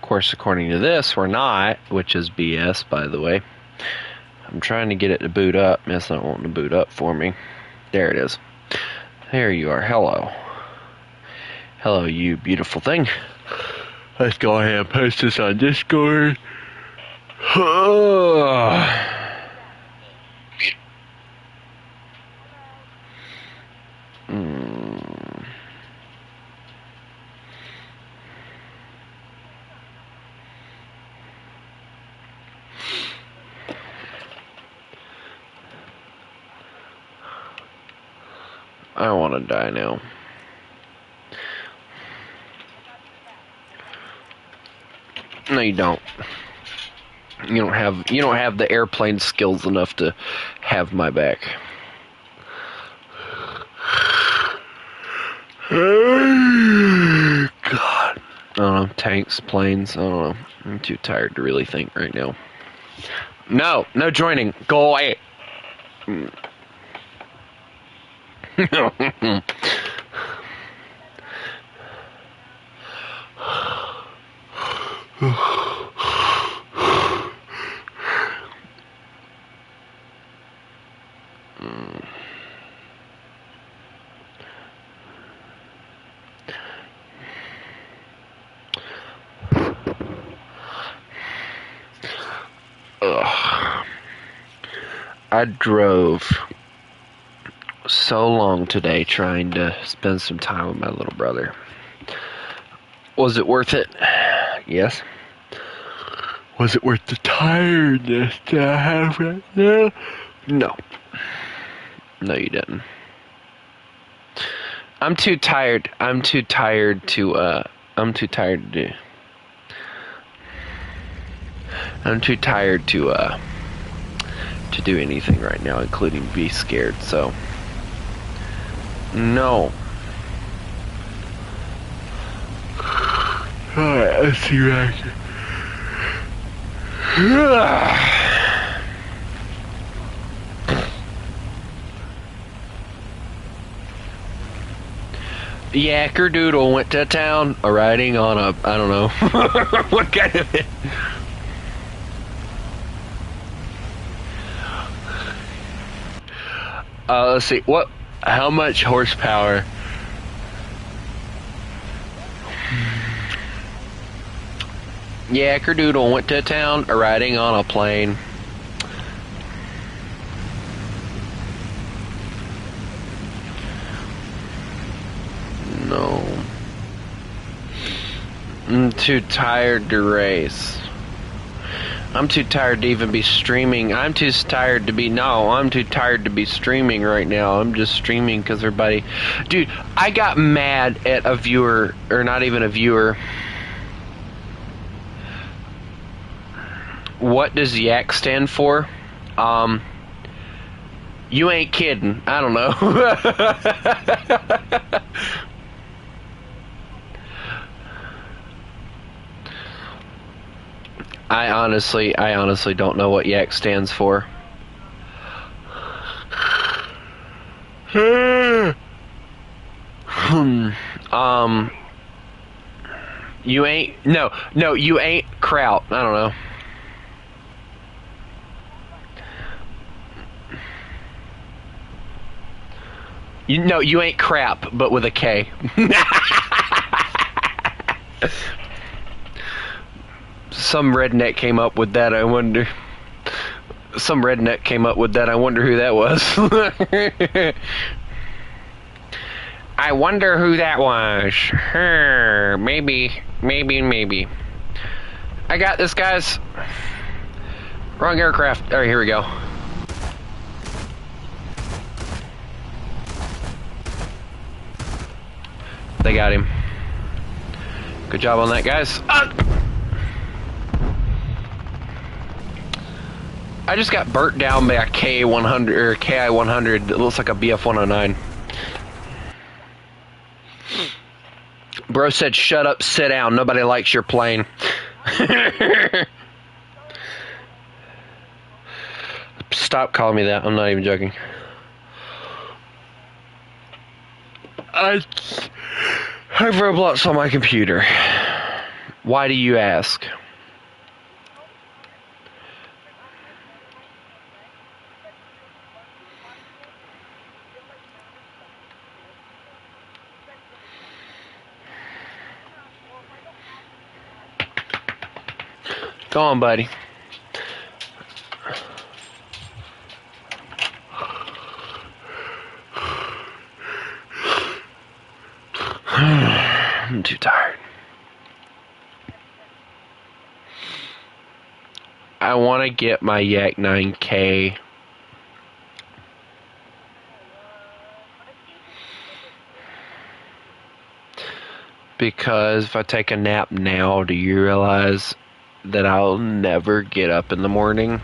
course, according to this, we're not, which is BS, by the way. I'm trying to get it to boot up. It's not wanting to boot up for me. There it is. There you are. Hello. Hello, you beautiful thing. Let's go ahead and post this on Discord. I want to die now. No, you don't. You don't have the airplane skills enough to have my back. God. I don't know. Tanks, planes. I don't know. I'm too tired to really think right now. No joining. Go away. I drove so long today trying to spend some time with my little brother. Was it worth it? Yes. Was it worth the tiredness that I have right now? No. No, you didn't. I'm too tired to do anything right now, including be scared, so no. Alright, let's see what I can. Yackerdoodle went to town riding on a, I don't know, what kind of it. Let's see, how much horsepower? Yackerdoodle went to town riding on a plane. No. I'm too tired to race. I'm too tired to even be streaming. I'm too tired to be streaming right now. I'm just streaming because everybody... Dude, I got mad at a viewer, or not even a viewer. What does YAK stand for? You ain't kidding. I don't know. I honestly don't know what YAK stands for. You ain't, you ain't kraut. I don't know. You ain't crap, but with a K. Some redneck came up with that, I wonder. Some redneck came up with that, I wonder who that was. I wonder who that was. Maybe. I got this, guys. Wrong aircraft. Alright, here we go. They got him. Good job on that, guys. I just got burnt down by a K100 or KI-100 that looks like a BF-109. Bro said, "Shut up, sit down. Nobody likes your plane." Stop calling me that. I'm not even joking. I have Roblox on my computer. Why do you ask? Go on, buddy. I'm too tired. I want to get my Yak 9K. Because if I take a nap now, do you realize that I'll never get up in the morning?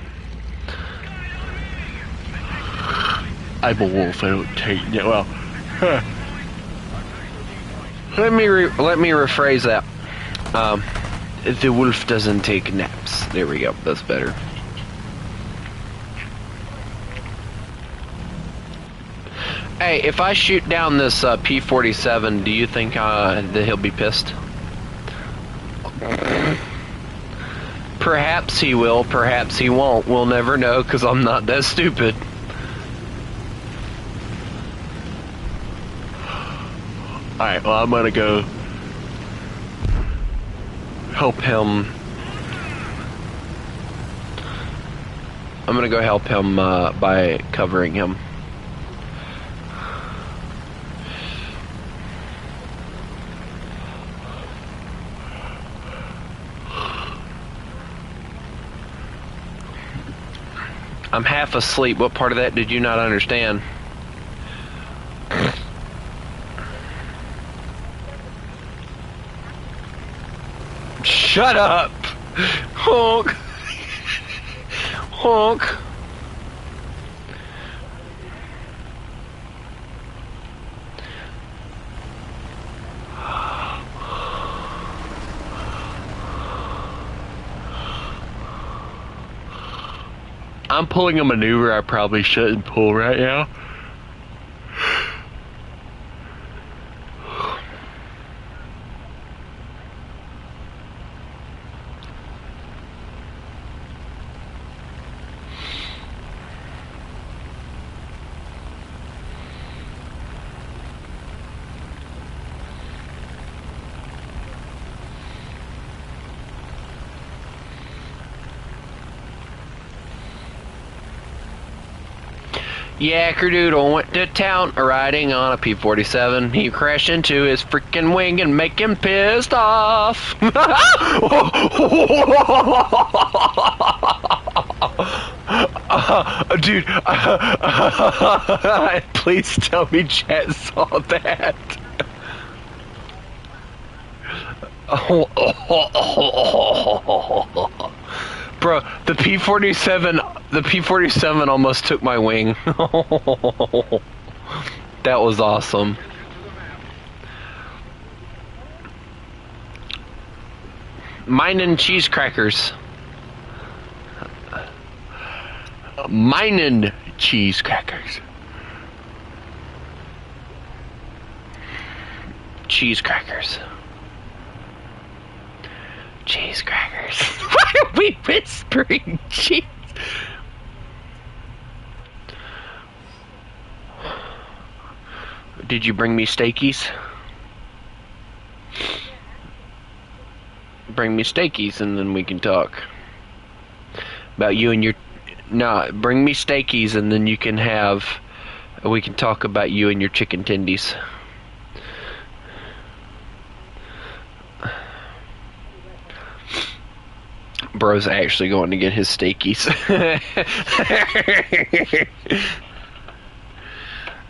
I'm a wolf. I don't take nap. Well, let me rephrase that. The wolf doesn't take naps. There we go. That's better. Hey, if I shoot down this P-47, do you think that he'll be pissed? Perhaps he will, perhaps he won't. We'll never know, because I'm not that stupid. Alright, well, I'm gonna go help him. I'm gonna go help him by covering him. I'm half asleep. What part of that did you not understand? Shut up! Honk! Honk! I'm pulling a maneuver I probably shouldn't pull right now. Yackerdoodle went to town riding on a P-47. He crashed into his freaking wing and make him pissed off. Dude, please tell me chat saw that. Bro, the P-47 almost took my wing. That was awesome. Minin' cheese crackers. Minin' cheese crackers. Cheese crackers. Cheese crackers. Why are we whispering cheese? Did you bring me steakies? Bring me steakies and then we can talk about you and your... No, bring me steakies and then you can have... We can talk about you and your chicken tendies. Bro's actually going to get his steakies.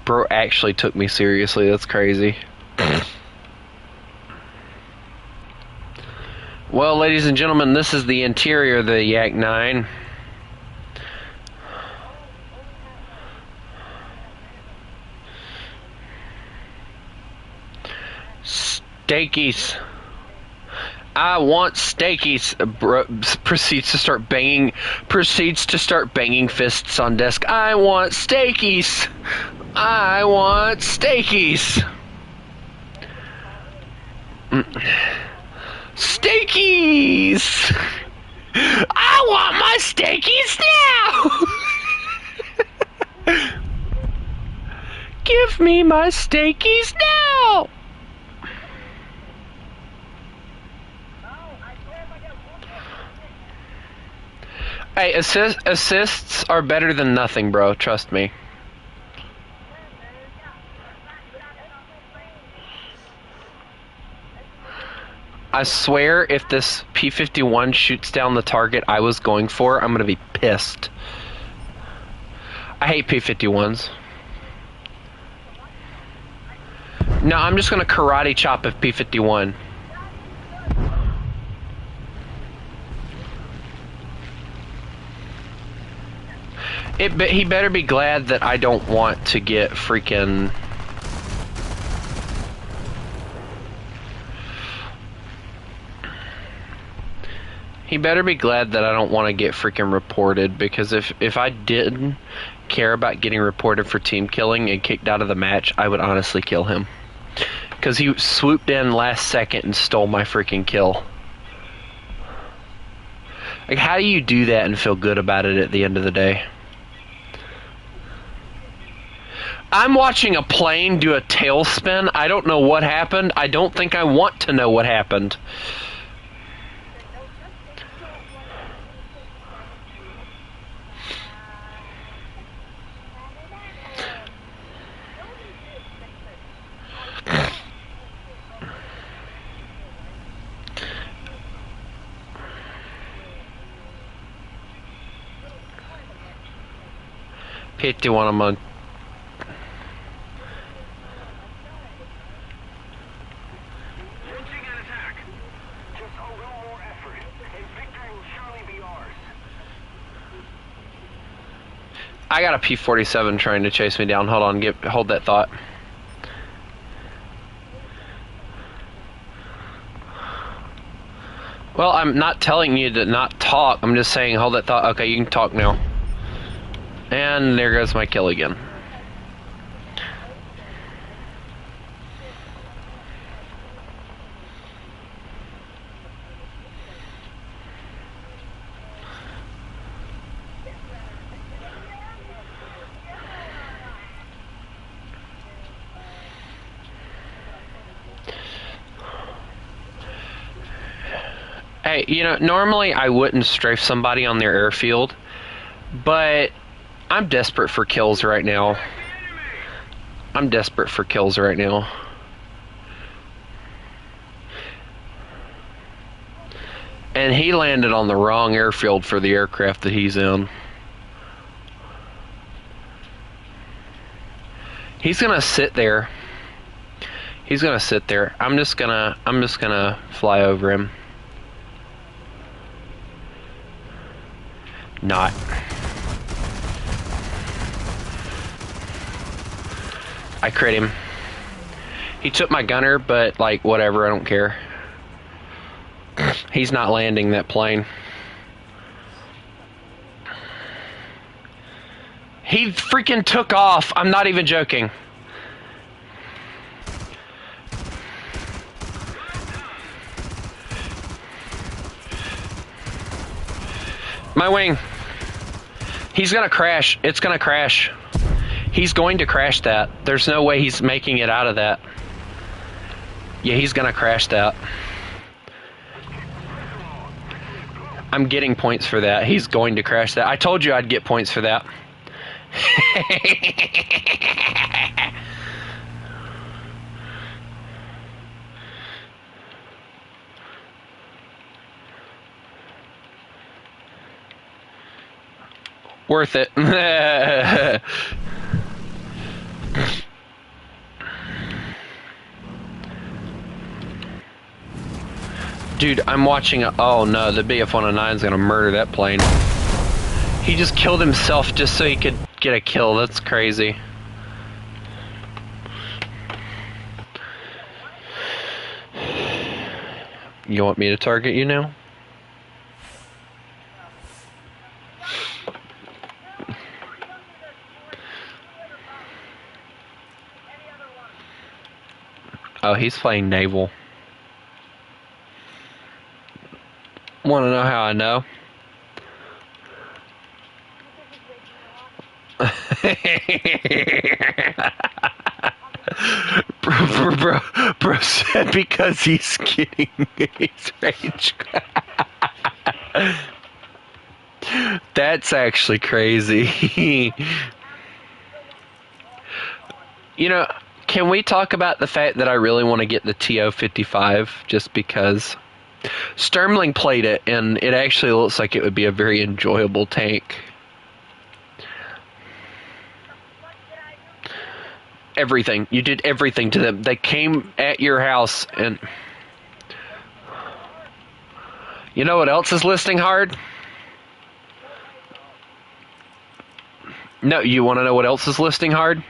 Bro actually took me seriously. That's crazy. Well, ladies and gentlemen, this is the interior of the Yak 9. Steakies. I want steakies. Bro proceeds to start banging fists on desk. I want steakies. I want steakies. Steakies! I want my steakies now! Give me my steakies now! Hey, assists are better than nothing, bro. Trust me. I swear, if this P-51 shoots down the target I was going for, I'm gonna be pissed. I hate P-51s. No, I'm just gonna karate chop a P-51. He better be glad that I don't want to get freaking... He better be glad that I don't want to get freaking reported, because if I didn't care about getting reported for team killing and kicked out of the match, I would honestly kill him. Because he swooped in last second and stole my freaking kill. Like, how do you do that and feel good about it at the end of the day? I'm watching a plane do a tailspin. I don't know what happened. I don't think I want to know what happened. P-51 a month. I got a P-47 trying to chase me down. Hold on, hold that thought. Well, I'm not telling you to not talk. I'm just saying hold that thought. Okay, you can talk now. And there goes my kill again. Hey, you know, normally I wouldn't strafe somebody on their airfield, but I'm desperate for kills right now. I'm desperate for kills right now. And he landed on the wrong airfield for the aircraft that he's in. He's gonna sit there. He's gonna sit there. I'm just gonna fly over him. Not. I crit him. He took my gunner, but like whatever, I don't care. He's not landing that plane. He freaking took off. I'm not even joking. My wing. He's gonna crash. It's gonna crash. He's going to crash that. There's no way he's making it out of that. Yeah, he's gonna crash that. I'm getting points for that. He's going to crash that. I told you I'd get points for that. Worth it. Dude, I'm watching a... Oh no, the BF-109 is gonna murder that plane. He just killed himself just so he could get a kill. That's crazy. You want me to target you now? Oh, he's playing naval. Want to know how I know? bro said because he's kidding. He's rage. That's actually crazy. You know, can we talk about the fact that I really want to get the TO-55 just because? Sturmling played it, and it actually looks like it would be a very enjoyable tank. Everything. You did everything to them. They came at your house, and... You know what else is listing hard? No, you want to know what else is listing hard?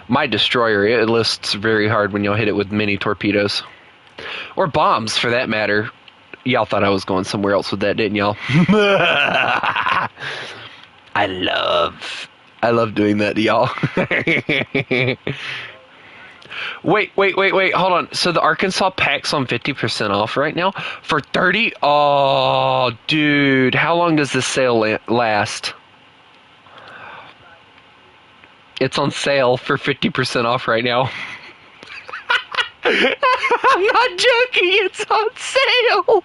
My destroyer. It lists very hard when y'all hit it with mini torpedoes. Or bombs, for that matter. Y'all thought I was going somewhere else with that, didn't y'all? I love doing that to y'all. Wait, hold on. So the Arkansas pack's on 50% off right now? For 30? Oh, dude. How long does this sale last? It's on sale for 50% off right now. I'm not joking. It's on sale.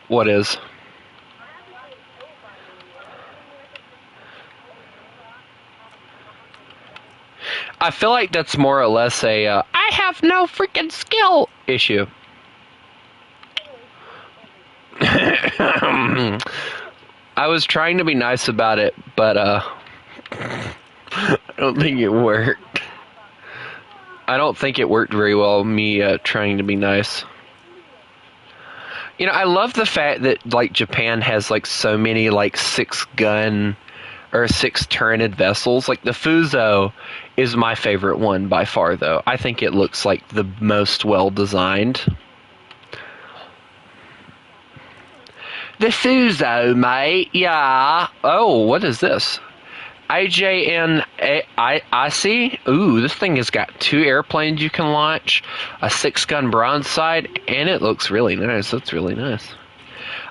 What is? I feel like that's more or less a I have no freaking skill issue. I was trying to be nice about it, but I don't think it worked. I don't think it worked very well, me trying to be nice. You know, I love the fact that, like, Japan has, like, so many, like, 6-gun or 6-turreted vessels. Like, the Fuso is my favorite one by far, though. I think it looks like the most well-designed. The Fuso, mate, yeah. Oh, what is this? IJN-IC? Ooh, this thing has got 2 airplanes you can launch, a 6-gun broadside, and it looks really nice. That's really nice.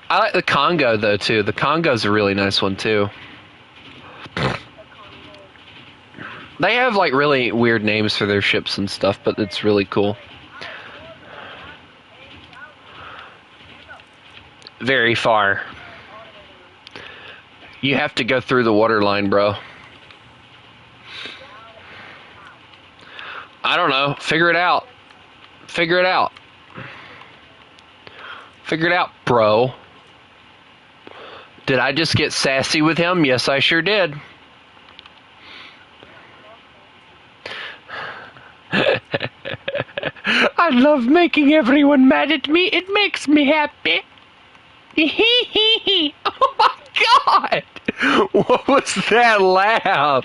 I like the Congo, though, too. The Congo's a really nice one, too. They have, like, really weird names for their ships and stuff, but it's really cool. Very far. You have to go through the waterline, bro. I don't know. Figure it out. Figure it out. Figure it out, bro. Did I just get sassy with him? Yes, I sure did. I love making everyone mad at me. It makes me happy. Oh my god! What was that laugh?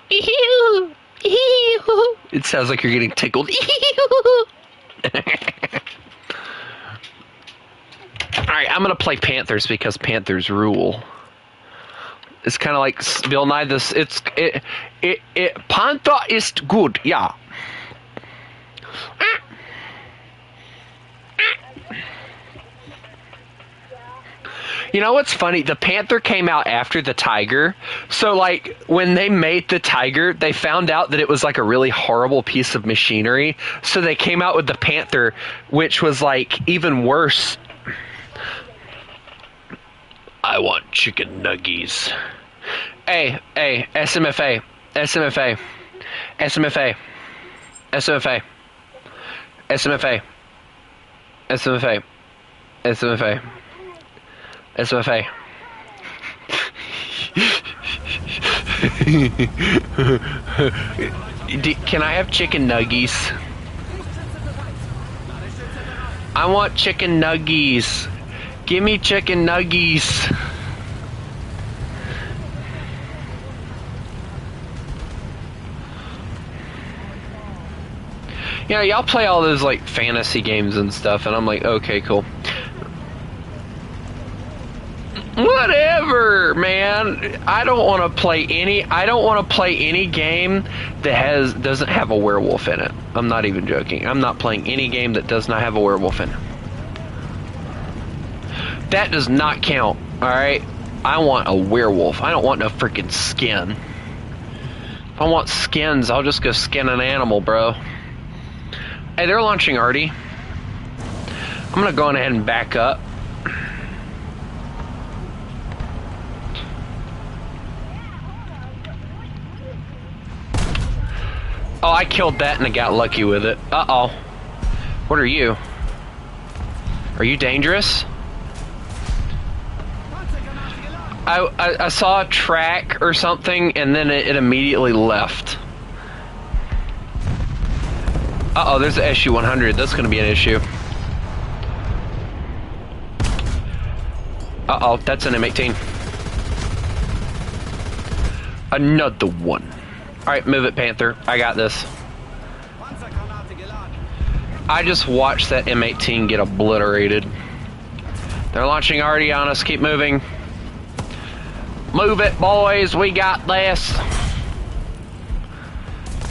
It sounds like you're getting tickled. Alright, I'm gonna play Panthers because Panthers rule. It's kind of like Bill Nye. Panther ist good, yeah. You know what's funny? The Panther came out after the Tiger. So, like, when they made the Tiger, they found out that it was, like, a really horrible piece of machinery. So they came out with the Panther, which was, like, even worse. I want chicken nuggies. Hey, SMFA. SMFA. SMFA. SMFA. SMFA. SMFA. SMFA. SMFA. Can I have chicken nuggies? I want chicken nuggies. Give me chicken nuggies. You know, y'all play all those like fantasy games and stuff, and I'm like, okay, cool. Whatever, man. I don't want to play any game that doesn't have a werewolf in it. I'm not even joking. I'm not playing any game that does not have a werewolf in it. That does not count, alright? I want a werewolf. I don't want no freaking skin. If I want skins, I'll just go skin an animal, bro. Hey, they're launching Artie. I'm gonna go on ahead and back up. Oh, I killed that and I got lucky with it. Uh-oh. What are you? Are you dangerous? I saw a track or something and then it immediately left. Uh-oh, there's the SU-100. That's going to be an issue. Uh-oh, that's an M18. Another one. Alright, move it, Panther. I got this. I just watched that M18 get obliterated. They're launching already on us. Keep moving. Move it, boys. We got this.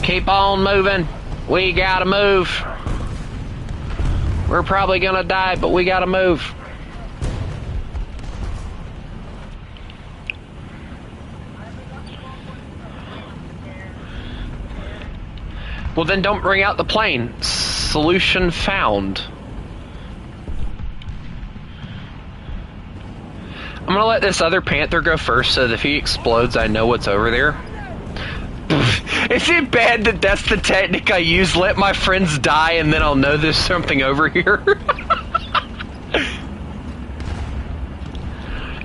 Keep on moving. We gotta move. We're probably gonna die, but we gotta move. Well, then don't bring out the plane. Solution found. I'm gonna let this other Panther go first so that if he explodes, I know what's over there. Is it bad that that's the technique I use? Let my friends die and then I'll know there's something over here?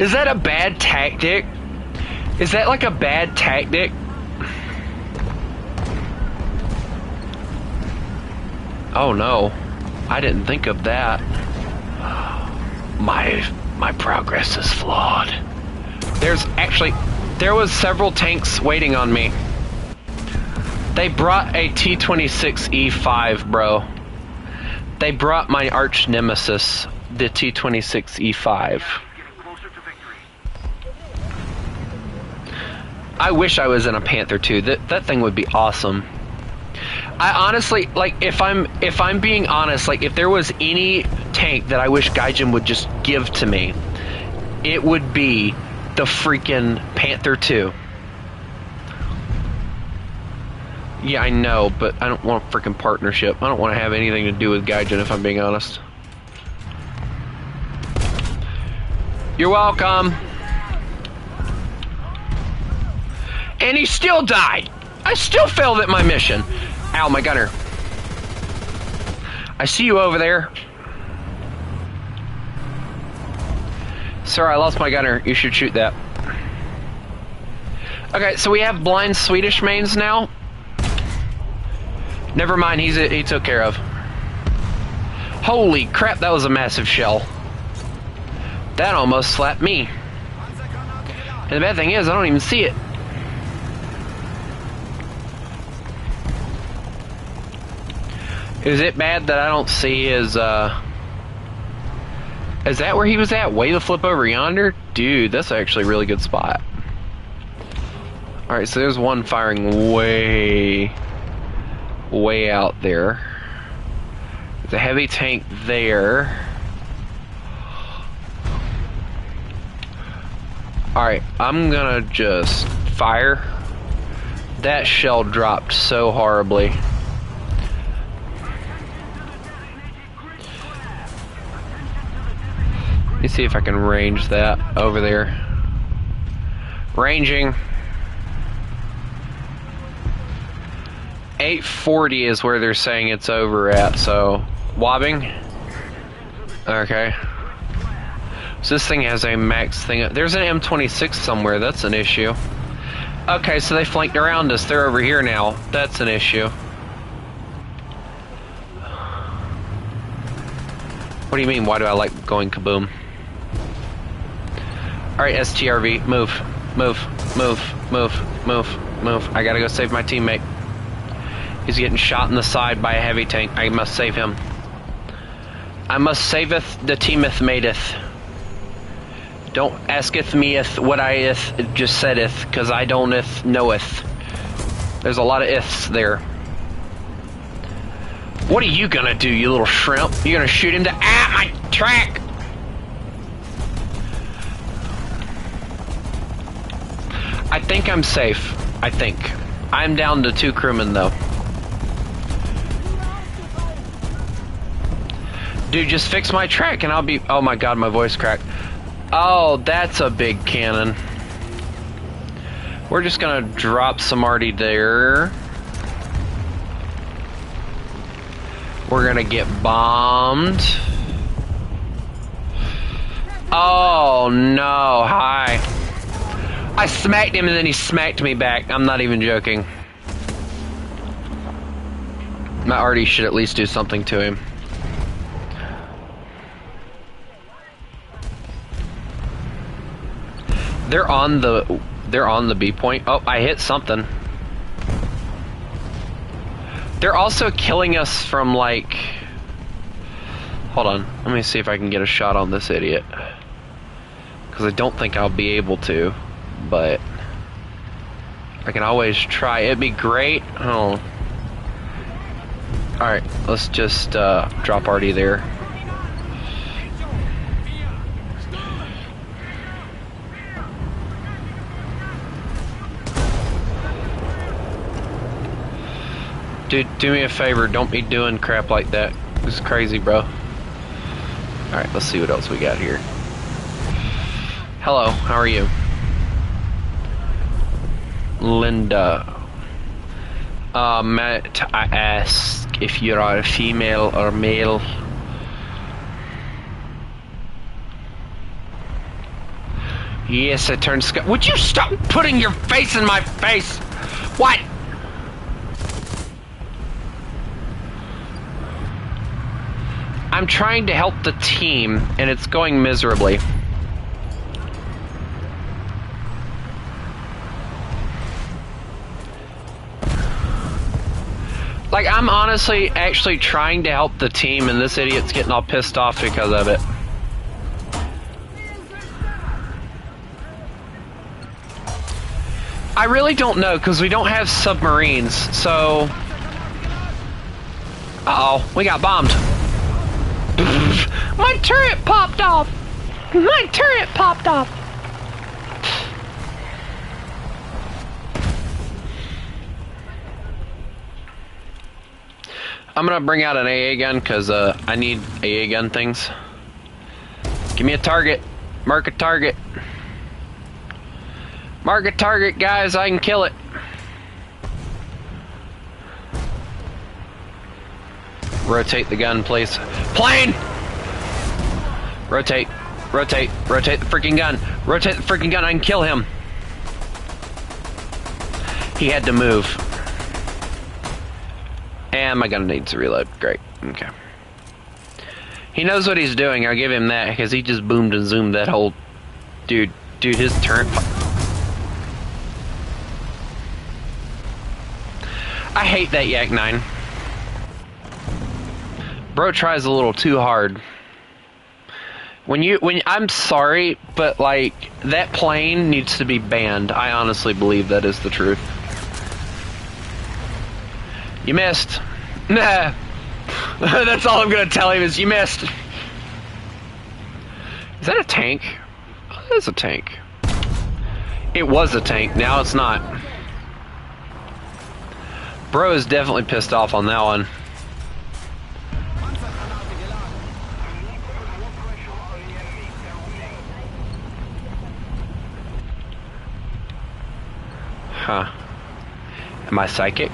Is that a bad tactic? Is that like a bad tactic? Oh no, I didn't think of that. My progress is flawed. There was several tanks waiting on me. They brought a T-26E5, bro. They brought my arch nemesis, the T-26E5. I wish I was in a Panther too. That thing would be awesome. I honestly, like, if I'm being honest, like, if there was any tank that I wish Gaijin would just give to me, it would be the freaking Panther 2. Yeah, I know, but I don't want a freaking partnership. I don't want to have anything to do with Gaijin, if I'm being honest. You're welcome. And he still died. I still failed at my mission. Ow, my gunner. I see you over there. Sir, I lost my gunner. You should shoot that. Okay, so we have blind Swedish mains now. Never mind, he took care of. Holy crap, that was a massive shell. That almost slapped me. And the bad thing is, I don't even see it. Is it bad that I don't see his, Is that where he was at? Way the flip over yonder? Dude, that's actually a really good spot. Alright, so there's one firing way out there. There's a heavy tank there. Alright, I'm gonna just fire. That shell dropped so horribly. Let me see if I can range that over there. Ranging. 840 is where they're saying it's over at, so wobbing. Okay. So this thing has a max thing. There's an M26 somewhere, that's an issue. Okay, so they flanked around us. They're over here now. That's an issue. What do you mean, why do I like going kaboom? Alright, STRV, move. Move. I gotta go save my teammate. He's getting shot in the side by a heavy tank. I must save him. I must saveth the teameth madeth. Don't asketh meeth what I ith just saideth, because I don't ith knoweth. There's a lot of ifs there. What are you gonna do, you little shrimp? You gonna shoot him to my track? I think I'm safe. I think. I'm down to 2 crewmen though. Dude, just fix my track and I'll be... Oh my god, my voice cracked. Oh, that's a big cannon. We're just gonna drop some arty there. We're gonna get bombed. Oh no, hi. I smacked him and then he smacked me back. I'm not even joking. My arty should at least do something to him. They're on the B point. Oh, I hit something. They're also killing us from like... Hold on, let me see if I can get a shot on this idiot. Because I don't think I'll be able to, but I can always try. It'd be great. Oh. Alright, let's just drop arty there. Dude, do me a favor, don't be doing crap like that. This is crazy, bro. Alright, let's see what else we got here. Hello, how are you? Linda. Matt, I ask if you are a female or male. Yes, I turned sky. Would you stop putting your face in my face? What? I'm trying to help the team, and it's going miserably. Like, I'm honestly actually trying to help the team, and this idiot's getting all pissed off because of it. I really don't know, because we don't have submarines, so... Uh-oh, we got bombed. My turret popped off! My turret popped off! I'm gonna bring out an AA gun, because I need AA gun things. Give me a target. Mark a target. Mark a target, guys, I can kill it. Rotate the gun, please. Plane! Rotate. Rotate. Rotate the freaking gun. Rotate the freaking gun, I can kill him. He had to move. And my gun needs to reload. Great. Okay. He knows what he's doing, I'll give him that, because he just boomed and zoomed that whole... Dude, his turret... I hate that Yak 9. Bro tries a little too hard. I'm sorry, but like, that plane needs to be banned. I honestly believe that is the truth. You missed. Nah. That's all I'm gonna tell him is you missed. Is that a tank? Oh, that's a tank. It was a tank, now it's not. Bro is definitely pissed off on that one. Huh. Am I psychic?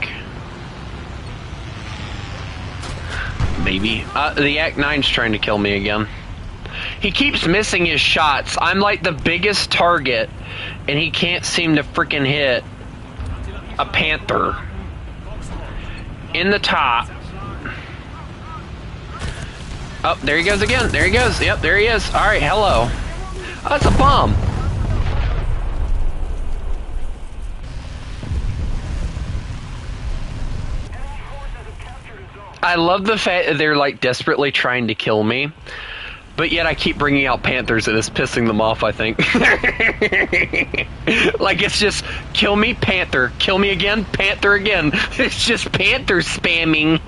Maybe. The Yak 9's trying to kill me again. He keeps missing his shots. I'm like the biggest target, and he can't seem to freaking hit a Panther. In the top. Oh, there he goes again. There he goes. Yep, there he is. Alright, hello. Oh, that's a bomb. I love the fact that they're like desperately trying to kill me, but yet I keep bringing out panthers and it's pissing them off, I think. Like it's just, kill me, panther. Kill me again, panther again. It's just panther spamming.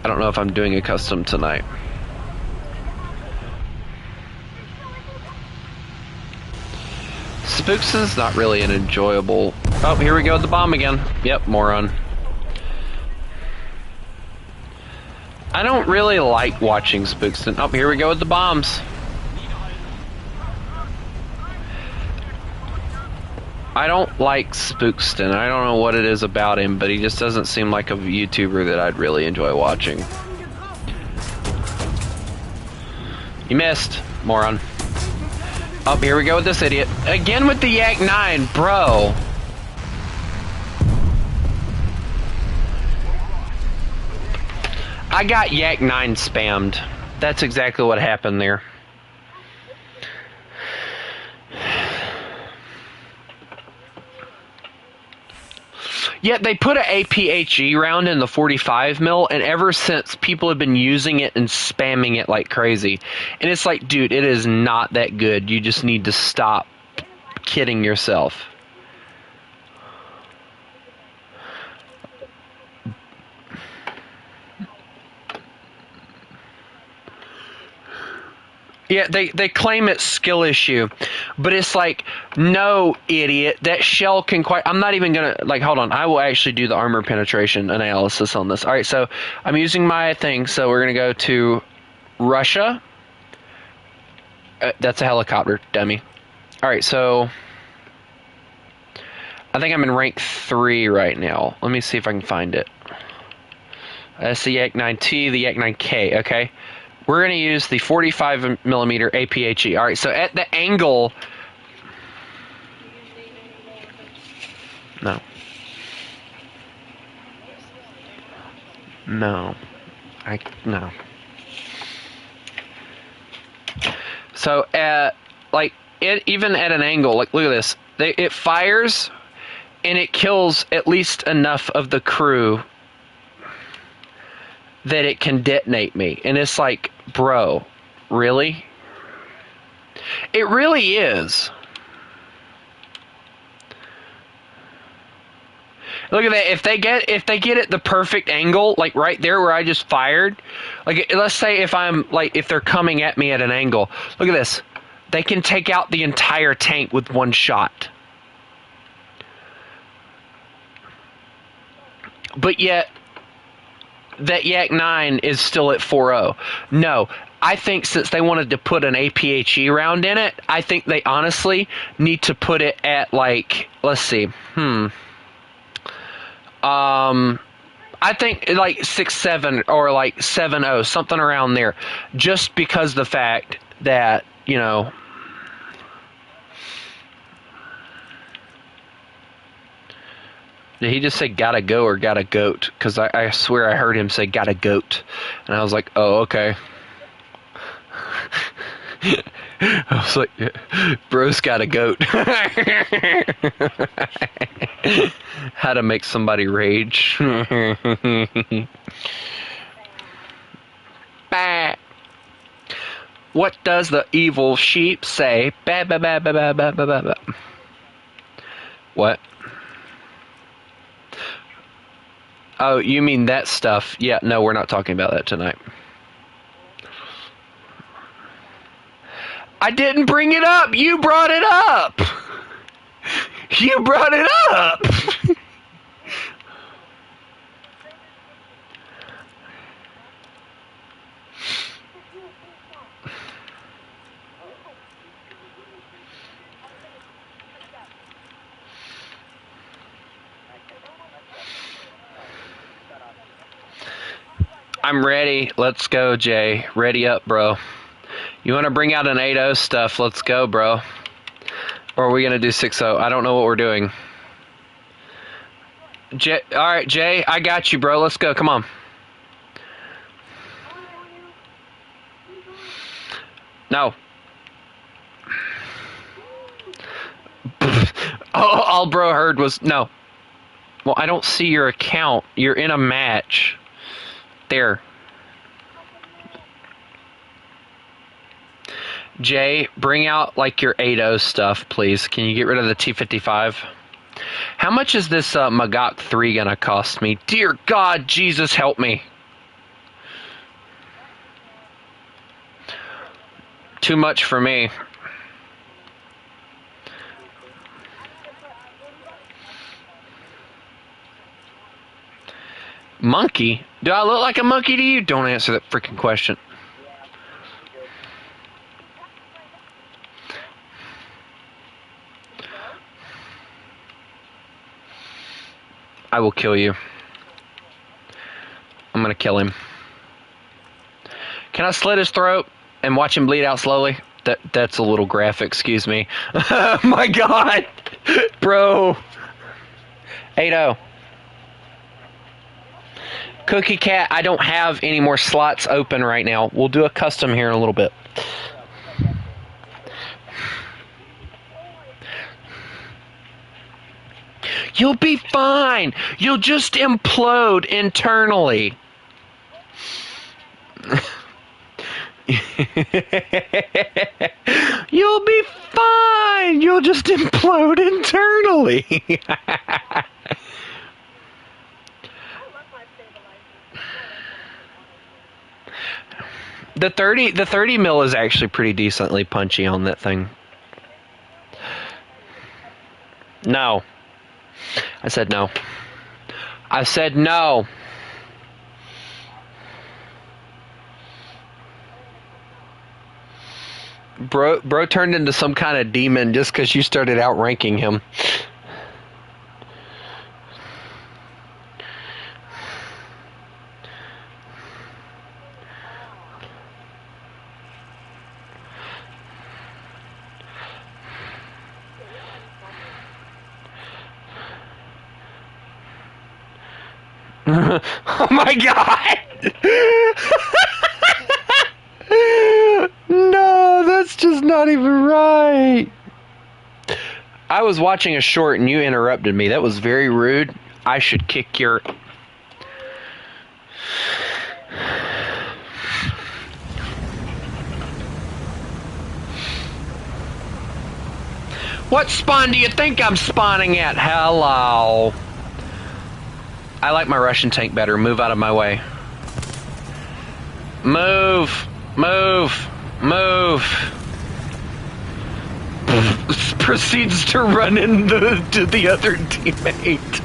I don't know if I'm doing a custom tonight. Spooks is not really an enjoyable... Oh, here we go with the bomb again. Yep, moron. I don't really like watching Spookston. Oh, here we go with the bombs. I don't like Spookston. I don't know what it is about him, but he just doesn't seem like a YouTuber that I'd really enjoy watching. You missed, moron. Oh, here we go with this idiot. Again with the Yak 9, bro. I got Yak 9 spammed. That's exactly what happened there. Yet they put an APHE round in the 45 mil, and ever since people have been using it and spamming it like crazy. And it's like, dude, it is not that good. You just need to stop kidding yourself. Yeah, they claim it's skill issue, but it's like, no, idiot, that shell can quite... I'm not even gonna, like, hold on, I will actually do the armor penetration analysis on this. Alright, so I'm using my thing, so we're gonna go to Russia. That's a helicopter, dummy. Alright, so I think I'm in rank 3 right now. Let me see if I can find it. That's the Yak 9T, the Yak 9K, okay? We're going to use the 45 millimeter APHE. All right, so at the angle... No. No. No. So, like, even at an angle, like, look at this. It fires, and it kills at least enough of the crew that it can detonate me. And it's like, bro, really? It really is. Look at that. If they get it the perfect angle, like right there where I just fired, like let's say if they're coming at me at an angle, look at this. They can take out the entire tank with one shot. But yet that Yak 9 is still at 4.0. No, I think since they wanted to put an APHE round in it, I think they honestly need to put it at like, let's see, I think like 6.7 or like 7.0, something around there, just because the fact that, you know, did he just say gotta go or gotta goat? Because I swear I heard him say gotta goat. And I was like, oh, okay. I was like, bro's got a goat. How to make somebody rage. Bah. What does the evil sheep say? Bah, bah, bah, bah, bah, bah, bah, bah. What? Oh, you mean that stuff? Yeah, no, we're not talking about that tonight. I didn't bring it up! You brought it up! You brought it up! I'm ready. Let's go, Jay. Ready up, bro. You want to bring out an 8.0 stuff? Let's go, bro. Or are we going to do 6.0? I don't know what we're doing. Alright, Jay. I got you, bro. Let's go. Come on. No. All bro heard was no. Well, I don't see your account. You're in a match. There. Jay, bring out like your 8.0 stuff, please. Can you get rid of the T55? How much is this Magok 3 gonna cost me? Dear God, Jesus, help me. Too much for me. Monkey? Do I look like a monkey to you? Don't answer that freaking question. I will kill you. I'm gonna kill him. Can I slit his throat and watch him bleed out slowly? That's a little graphic, excuse me. Oh my God! Bro! 8-0. Cookie Cat, I don't have any more slots open right now. We'll do a custom here in a little bit. You'll be fine. You'll just implode internally. You'll be fine. You'll just implode internally. The 30 mil is actually pretty decently punchy on that thing. No. I said no. I said no. Bro turned into some kind of demon just because you started outranking him. Oh my God! No, that's just not even right. I was watching a short and you interrupted me. That was very rude. I should kick your... What spawn do you think I'm spawning at? Hello. I like my Russian tank better. Move out of my way. Move. Move. Move. Proceeds to run into the other teammate.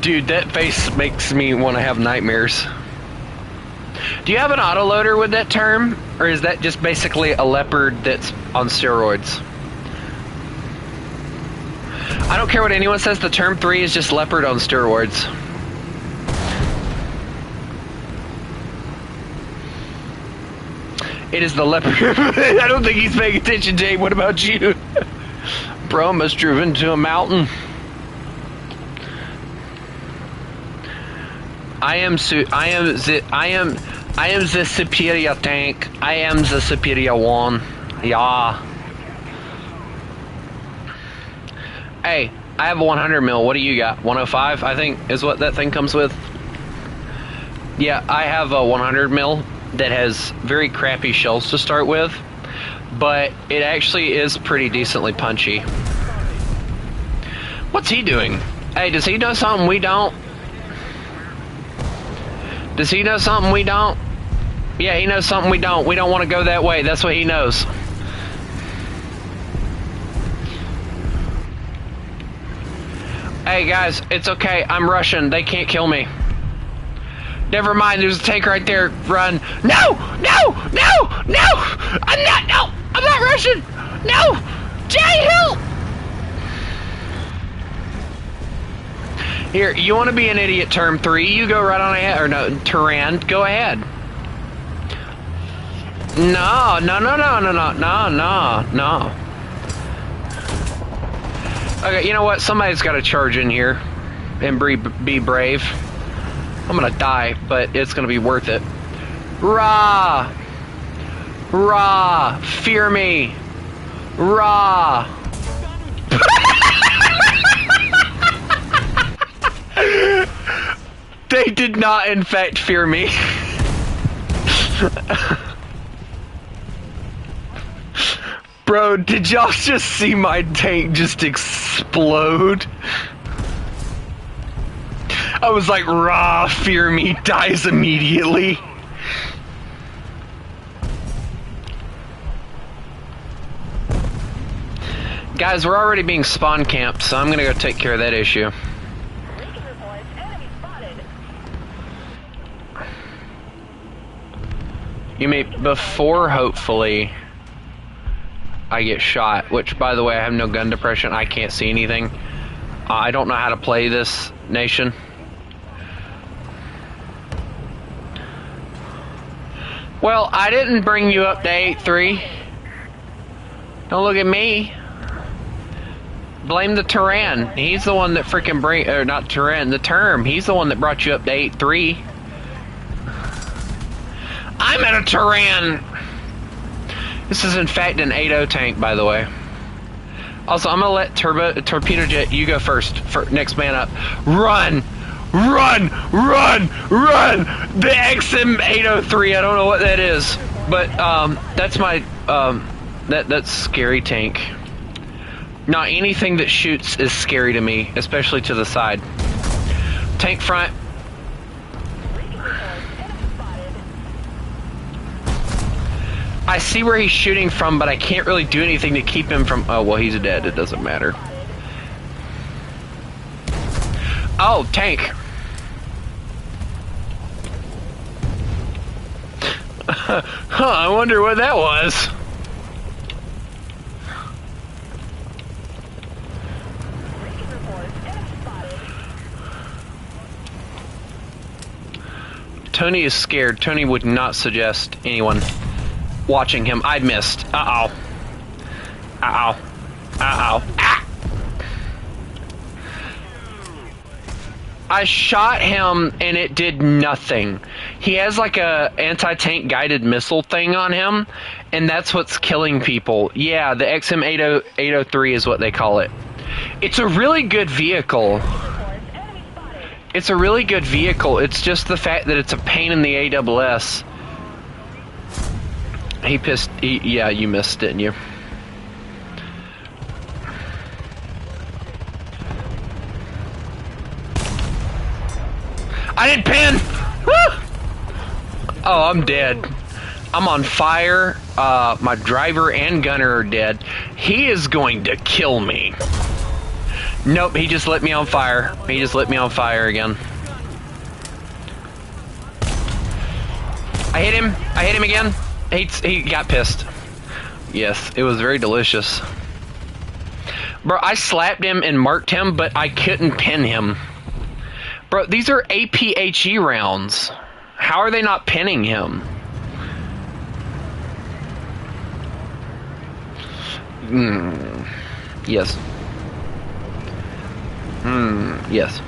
Dude, that face makes me want to have nightmares. Do you have an autoloader with that term? Or is that just basically a leopard that's on steroids? I don't care what anyone says, the term 3 is just leopard on steroids. It is the leopard. I don't think he's paying attention, Jay. What about you? Bro must driven to a mountain. I am the superior tank. I am the superior one. Yeah. Hey, I have a 100 mil. What do you got? 105, I think, is what that thing comes with. Yeah, I have a 100 mil that has very crappy shells to start with, but it actually is pretty decently punchy. What's he doing? Hey, does he know something we don't? Does he know something we don't? Yeah, he knows something we don't. We don't want to go that way. That's what he knows. Hey guys, it's okay. I'm Russian. They can't kill me. Never mind, there's a tank right there. Run. No! No! No! No! I'm not! No! I'm not Russian! No! Jay, help! Here, you want to be an idiot, term 3? You go right on ahead. Or no, Turan, go ahead. No, no, no, no, no, no, no, no, no. Okay, you know what? Somebody's got to charge in here and be brave. I'm gonna die, but it's gonna be worth it. Rah! Rah! Fear me! Rah! They did not, in fact, fear me. Bro, did y'all just see my tank just explode? I was like, rah, fear me, dies immediately. Guys, we're already being spawn camped, so I'm gonna go take care of that issue. You may, before, hopefully, I get shot, which, by the way, I have no gun depression. I can't see anything. I don't know how to play this nation. Well, I didn't bring you up to 8-3. Don't look at me. Blame the Tyrann. He's the one that freaking or not Tyrann, the Term. He's the one that brought you up to 8-3. I'm at a Tyrann. This is in fact an 8-0 tank, by the way. Also, I'm gonna let Torpedo Jet, you go first. Next man up. Run! Run! Run! Run! The XM803, I don't know what that is. But, that's my, that's scary tank. Not anything that shoots is scary to me, especially to the side. Tank front. I see where he's shooting from, but I can't really do anything to keep him from... Oh, well, he's dead. It doesn't matter. Oh, tank. Huh, I wonder what that was. Tony is scared. Tony would not suggest anyone watching him. I missed. Uh-oh. Uh-oh. Uh-oh. Ah! I shot him and it did nothing. He has like a anti-tank guided missile thing on him, and that's what's killing people. Yeah, the XM803 is what they call it. It's a really good vehicle. It's a really good vehicle. It's just the fact that it's a pain in the AWS. Yeah, you missed, didn't you? I didn't pin! Woo! Oh, I'm dead. I'm on fire. My driver and gunner are dead. He is going to kill me. Nope, he just lit me on fire. He just lit me on fire again. I hit him. I hit him again. He got pissed. Yes, it was very delicious. Bro, I slapped him and marked him, but I couldn't pin him. Bro, these are APHE rounds. How are they not pinning him? Yes. Yes.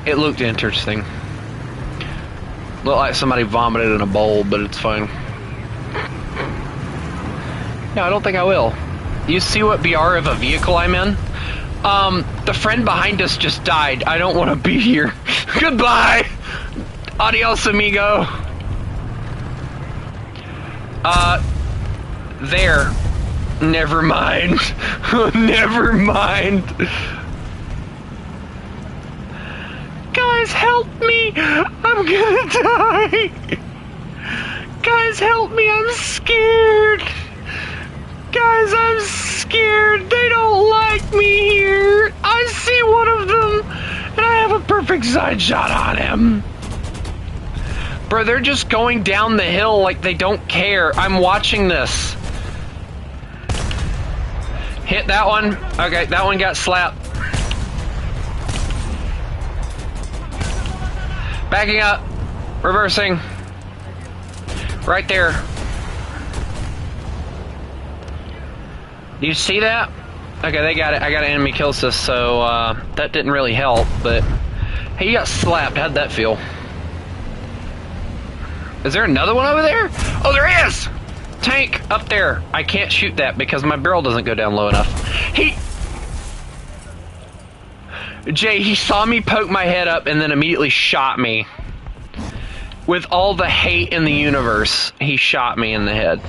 It looked interesting. Looked like somebody vomited in a bowl, but it's fine. No, I don't think I will. You see what BR of a vehicle I'm in? The friend behind us just died. I don't want to be here. Goodbye! Adios, amigo. There. Never mind. Never mind. Guys, help me! I'm gonna die! Guys, help me! I'm scared! Guys, I'm scared! They don't like me here! I see one of them! And I have a perfect side shot on him! Bro, they're just going down the hill like they don't care. I'm watching this. Hit that one. Okay, that one got slapped. Backing up. Reversing. Right there. Do you see that? Okay, they got it. I got an enemy kill assist, so that didn't really help, but hey, you got slapped. How'd that feel? Is there another one over there? Oh, there is! Tank up there. I can't shoot that because my barrel doesn't go down low enough. Jay, he saw me poke my head up and then immediately shot me. With all the hate in the universe, he shot me in the head.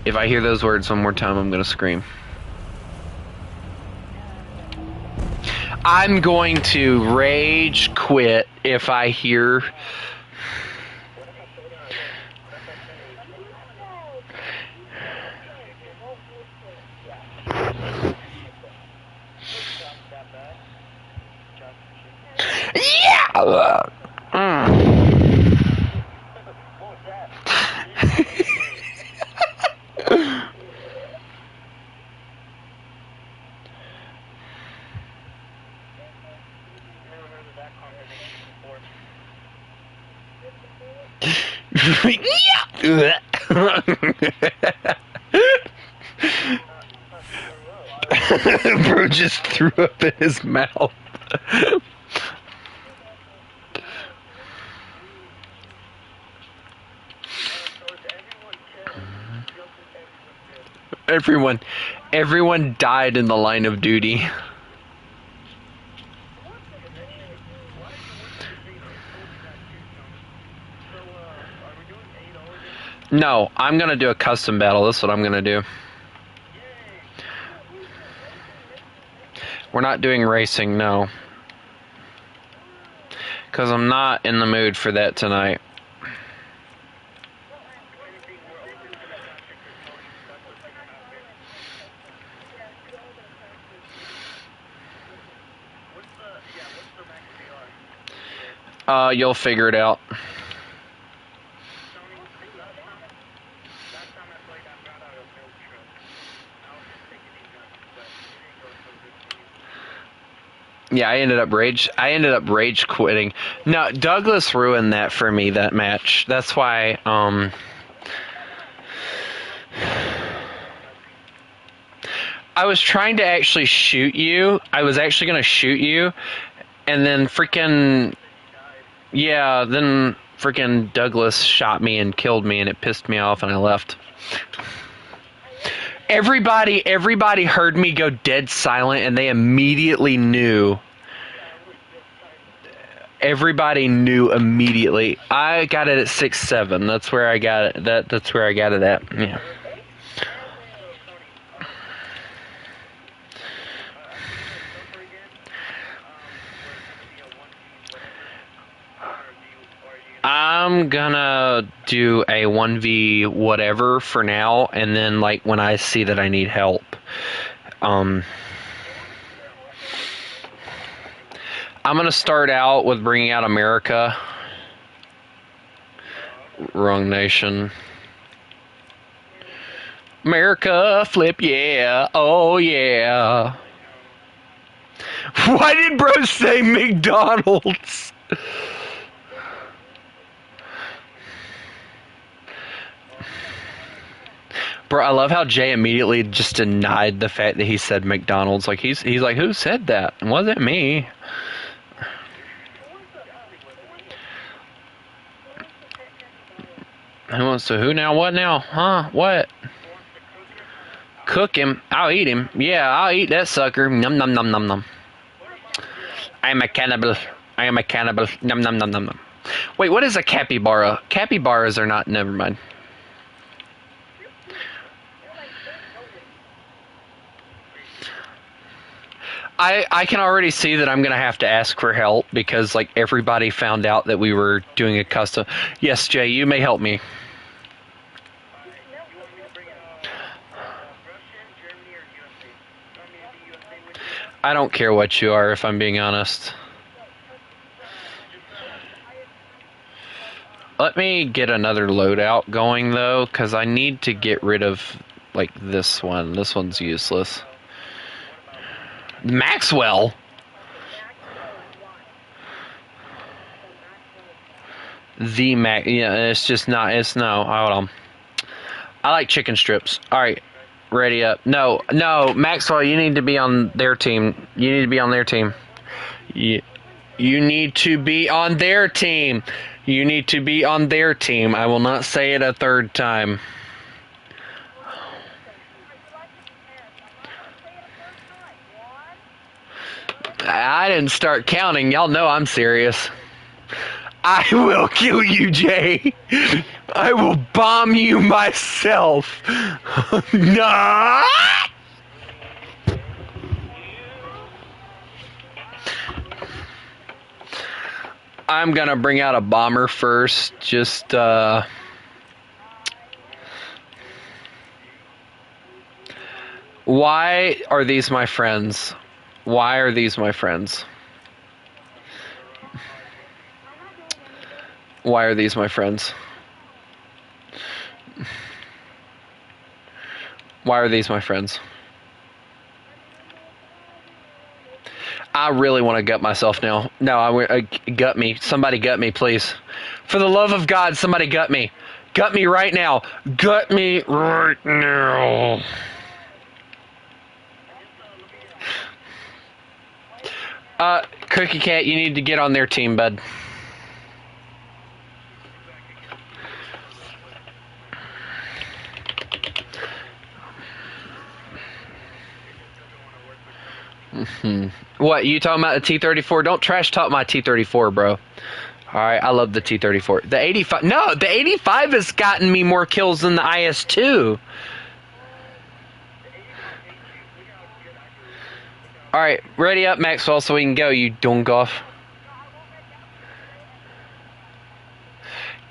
If I hear those words one more time, I'm gonna scream. I'm going to rage quit if I hear... Yeah! Bro just threw up in his mouth. Everyone died in the line of duty. No, I'm gonna do a custom battle. That's what I'm gonna do. We're not doing racing, no. Because I'm not in the mood for that tonight. You'll figure it out. Yeah, I ended up rage quitting. No, Douglas ruined that for me, that match. That's why, I was trying to actually shoot you. I was actually gonna shoot you, and then freaking, yeah, then freaking Douglas shot me and killed me, and it pissed me off, and I left. Everybody heard me go dead silent, and they immediately knew. Everybody knew immediately. I got it at 6-7. That's where I got it. That's where I got it at. Yeah. I'm gonna do a 1v whatever for now, and then like when I see that I need help, I'm gonna start out with bringing out America. Wrong nation. America, flip, yeah, oh yeah. Why did bro say McDonald's? Bro, I love how Jay immediately just denied the fact that he said McDonald's. Like he's like, who said that? It wasn't me. Who wants to who now? What now? Huh? What? Cook him. I'll eat him. Yeah, I'll eat that sucker. Num num num num num. I am a cannibal. I am a cannibal. Num num num num num. Wait, what is a capybara? Capybaras are not. Never mind. I can already see that I'm going to have to ask for help because, like, everybody found out that we were doing a custom. Yes, Jay, you may help me. I don't care what you are, if I'm being honest. Let me get another loadout going, though, because I need to get rid of, like, this one. This one's useless. Maxwell? The Mac, yeah, it's just not, it's no, hold on. I like chicken strips. Alright, ready up. No, Maxwell, you need to be on their team. You need to be on their team. Yeah. You need to be on their team. You need to be on their team. I will not say it a third time. I didn't start counting. Y'all know I'm serious. I will kill you, Jay. I will bomb you myself. No! I'm gonna bring out a bomber first. Just, why are these my friends? Why are these my friends? Why are these my friends? Why are these my friends? I really want to gut myself now. No, I gut me. Somebody gut me, please. For the love of God, somebody gut me. Gut me right now. Gut me right now. Cookie Cat, you need to get on their team, bud. What, you talking about the T-34? Don't trash talk my T-34, bro. Alright, I love the T-34. The 85... No, the 85 has gotten me more kills than the IS-2. Alright, ready up, Maxwell, so we can go, you dungoff.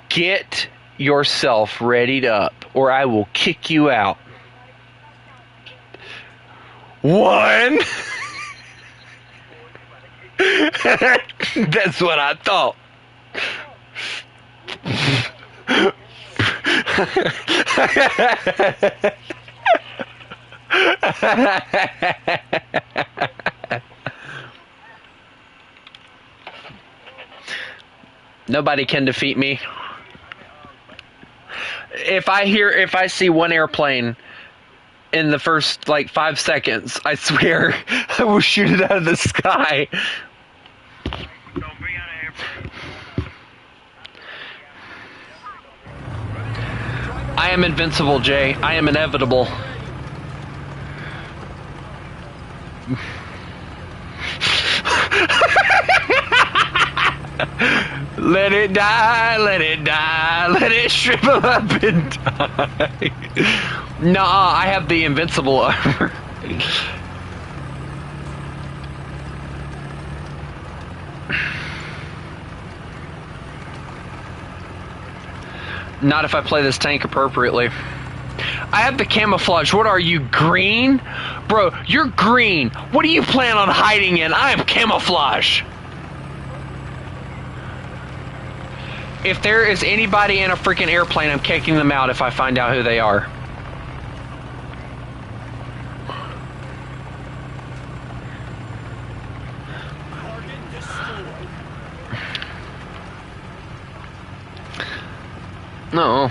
Get yourself readied up, or I will kick you out. 1... That's what I thought. Nobody can defeat me. If I see one airplane in the first, like, 5 seconds, I swear, I will shoot it out of the sky. I am invincible, Jay. I am inevitable. Let it die, let it die, let it shrivel up and die. Nah, I have the invincible armor. Not if I play this tank appropriately. I have the camouflage. What are you, green? Bro, you're green. What do you plan on hiding in? I am camouflage. If there is anybody in a freaking airplane, I'm kicking them out if I find out who they are. No.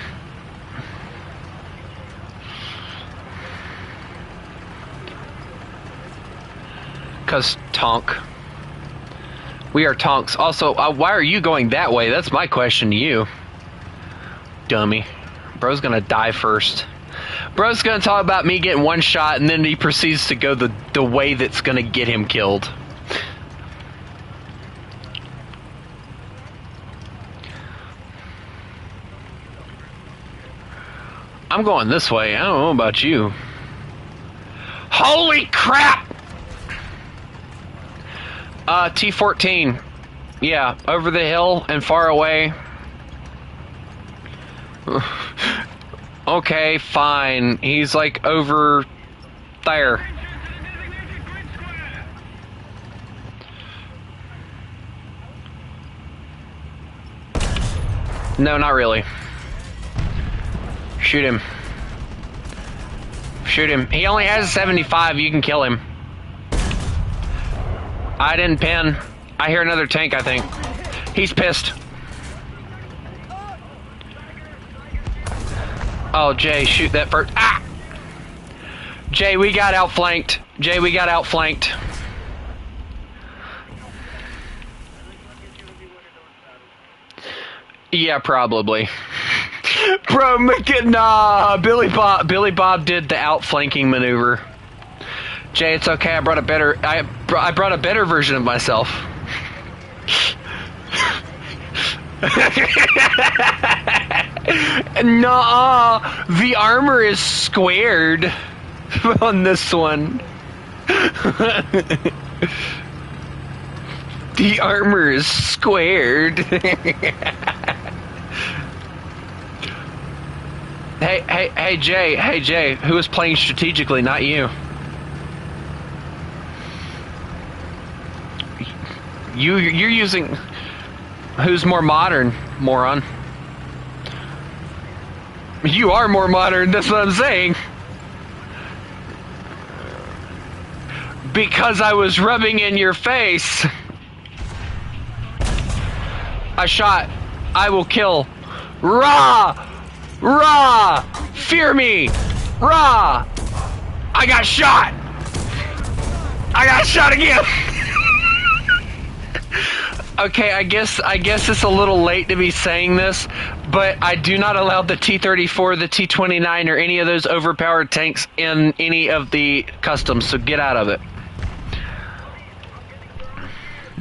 Cause tonk. We are tonks. Also, why are you going that way? That's my question to you. Dummy. Bro's gonna die first. Bro's gonna talk about me getting one shot and then he proceeds to go the way that's gonna get him killed. I'm going this way. I don't know about you. Holy crap! T-14. Yeah, over the hill and far away. Okay, fine. He's like over there. No, not really. Shoot him. Shoot him. He only has 75. You can kill him. I didn't pin. I hear another tank, I think. He's pissed. Oh, Jay, shoot that first. Ah! Jay, we got outflanked. Jay, we got outflanked. Yeah, probably. Bro, nah, Billy Bob did the outflanking maneuver. Jay, it's okay. I brought a better version of myself. Nuh-uh. The armor is squared on this one. The armor is squared. Hey, Jay, who is playing strategically, not you? You're using... Who's more modern, moron? You are more modern, that's what I'm saying. Because I was rubbing in your face. I shot. I will kill. Rah! Rah! Fear me! Rah! I got shot! I got shot again! Okay, I guess it's a little late to be saying this, but I do not allow the T-34, the T-29, or any of those overpowered tanks in any of the customs, so get out of it.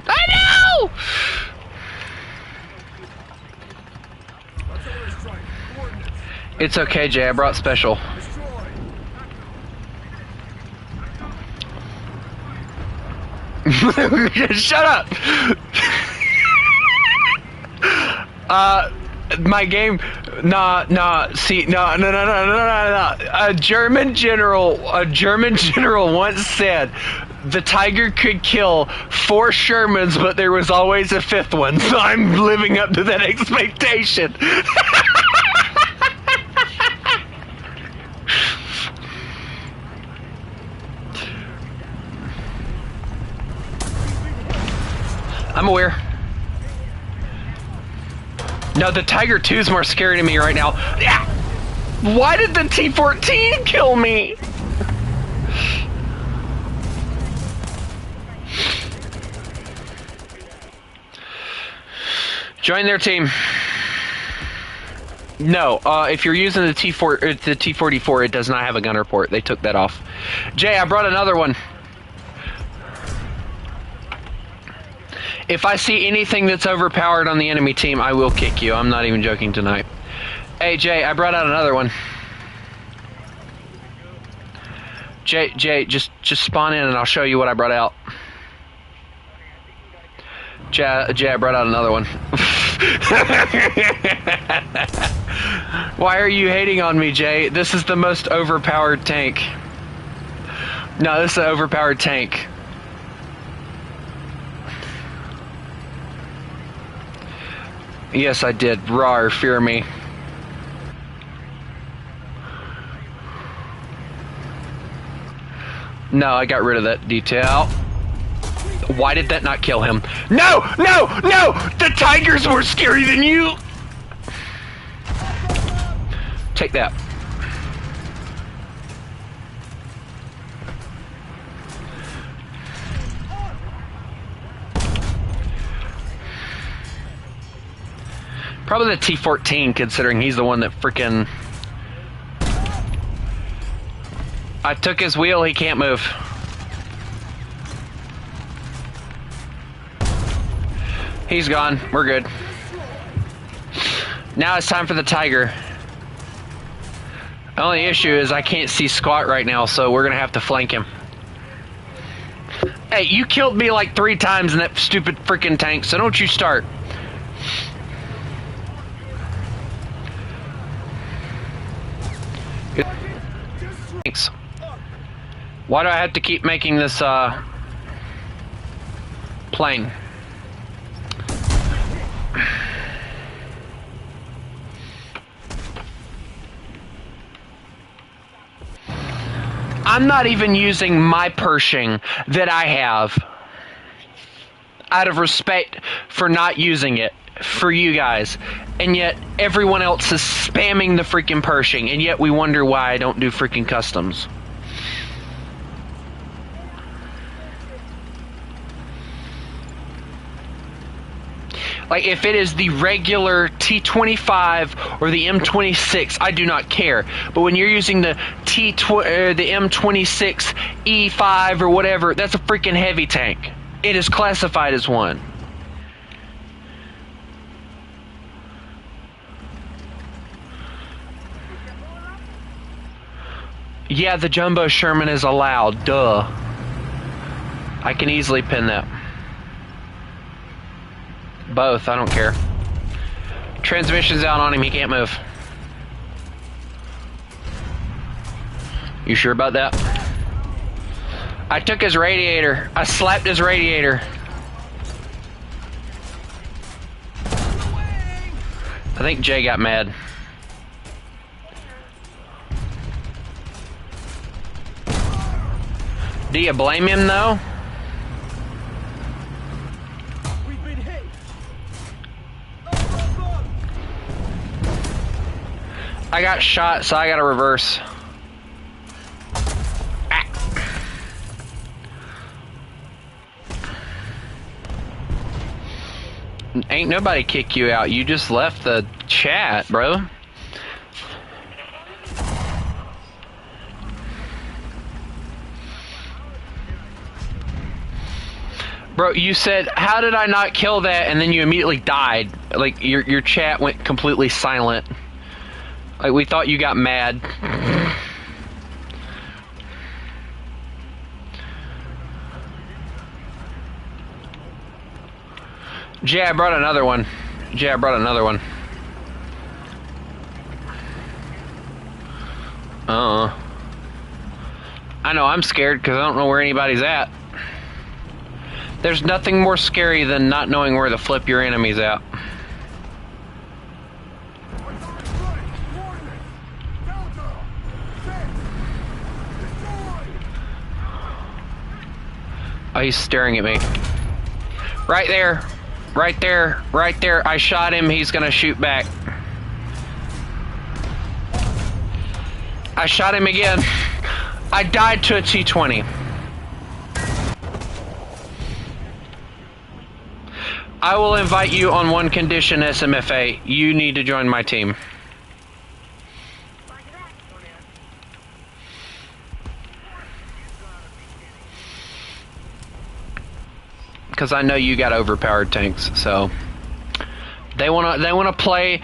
I know! It's okay, Jay, I brought special. Shut up! My game, see, no. A German general once said, the Tiger could kill 4 Shermans, but there was always a 5th one, so I'm living up to that expectation. I'm aware. No, the Tiger 2 is more scary to me right now. Yeah. Why did the T-14 kill me? Join their team. No, if you're using the T-44, it does not have a gunner port. They took that off. Jay, I brought another one. If I see anything that's overpowered on the enemy team, I will kick you. I'm not even joking tonight. Hey, Jay, I brought out another one. Jay, just spawn in and I'll show you what I brought out. Jay, I brought out another one. Why are you hating on me, Jay? This is the most overpowered tank. No, this is an overpowered tank. Yes, I did. Rawr, fear me. No, I got rid of that detail. Why did that not kill him? No! The Tigers were scary than you! Take that. Probably the T-14, considering he's the one that freaking... I took his wheel, he can't move. He's gone, we're good. Now it's time for the Tiger. The only issue is I can't see squat right now, so we're gonna have to flank him. Hey, you killed me like 3 times in that stupid freaking tank, so don't you start. Thanks. Why do I have to keep making this plane? I'm not even using my Pershing that I have out of respect for not using it for you guys, and yet everyone else is spamming the freaking Pershing, and yet we wonder why I don't do freaking customs. Like, if it is the regular T25 or the M26, I do not care. But when you're using the the M26E5 or whatever, that's a freaking heavy tank. It is classified as one. Yeah, the Jumbo Sherman is allowed. Duh. I can easily pin that. Both, I don't care. Transmission's out on him, he can't move. You sure about that? I took his radiator. I slapped his radiator. I think Jay got mad. Do you blame him though? We've been hit. I got shot, so I gotta reverse. Ah. Ain't nobody kick you out. You just left the chat, bro. Bro, you said, how did I not kill that? And then you immediately died. Like, your chat went completely silent. Like, we thought you got mad. Jay, I brought another one. Jay, I brought another one. I know, I'm scared because I don't know where anybody's at. There's nothing more scary than not knowing where to flip your enemy's at. Oh, he's staring at me. Right there. Right there. Right there. I shot him. He's gonna shoot back. I shot him again. I died to a T-20. I will invite you on one condition, SMFA. You need to join my team. Because I know you got overpowered tanks, so they wanna play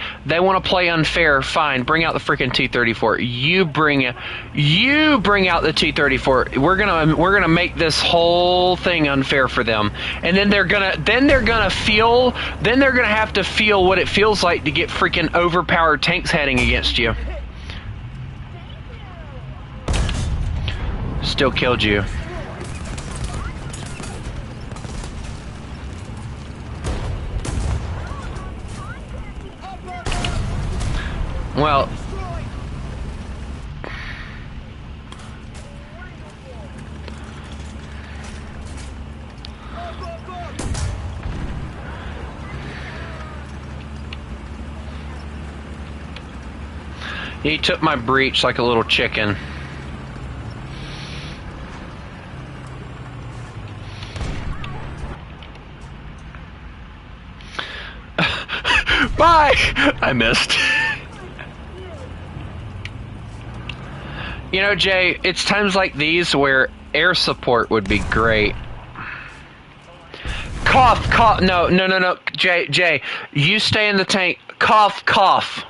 unfair. Fine, bring out the freaking T-34. You bring out the T-34. We're gonna make this whole thing unfair for them, and then they're gonna have to feel what it feels like to get freaking overpowered tanks heading against you. Still killed you. Well, he took my breach like a little chicken. Bye! I missed. You know, Jay, it's times like these where air support would be great. Cough, cough. No. Jay, you stay in the tank. Cough, cough.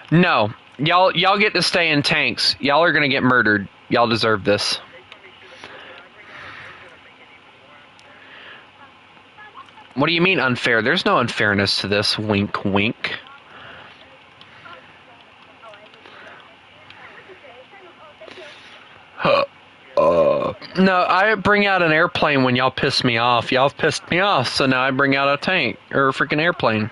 No, y'all get to stay in tanks. Y'all are gonna get murdered. Y'all deserve this. What do you mean unfair? There's no unfairness to this. Wink, wink. No, I bring out an airplane when y'all piss me off. Y'all pissed me off, so now I bring out a tank or a freaking airplane.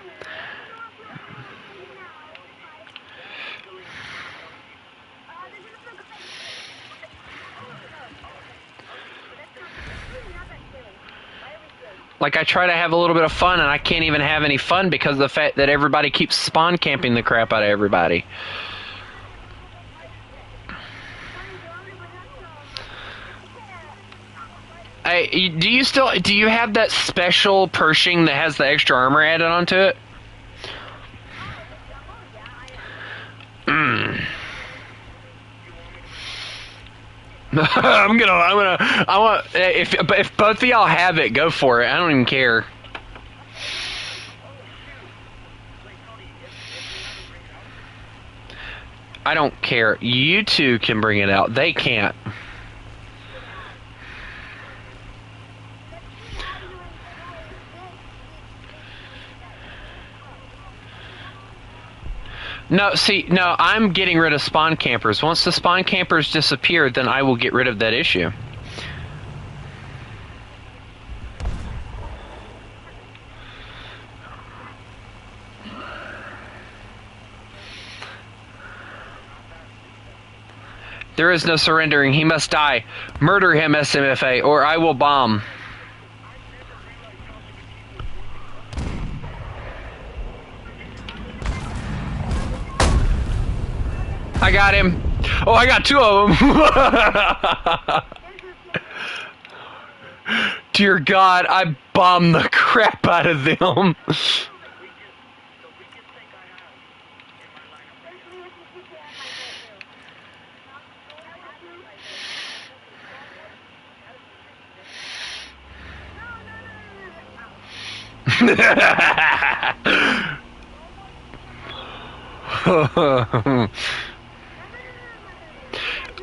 Like, I try to have a little bit of fun, and I can't even have any fun because of the fact that everybody keeps spawn camping the crap out of everybody. Hey, do you have that special Pershing that has the extra armor added onto it? If both of y'all have it, go for it. I don't even care. I don't care. You two can bring it out. They can't. No, see, no, I'm getting rid of spawn campers. Once the spawn campers disappear, then I will get rid of that issue. There is no surrendering. He must die. Murder him, SMFA, or I will bomb. I got him. Oh, I got two of them. Dear God, I bombed the crap out of them.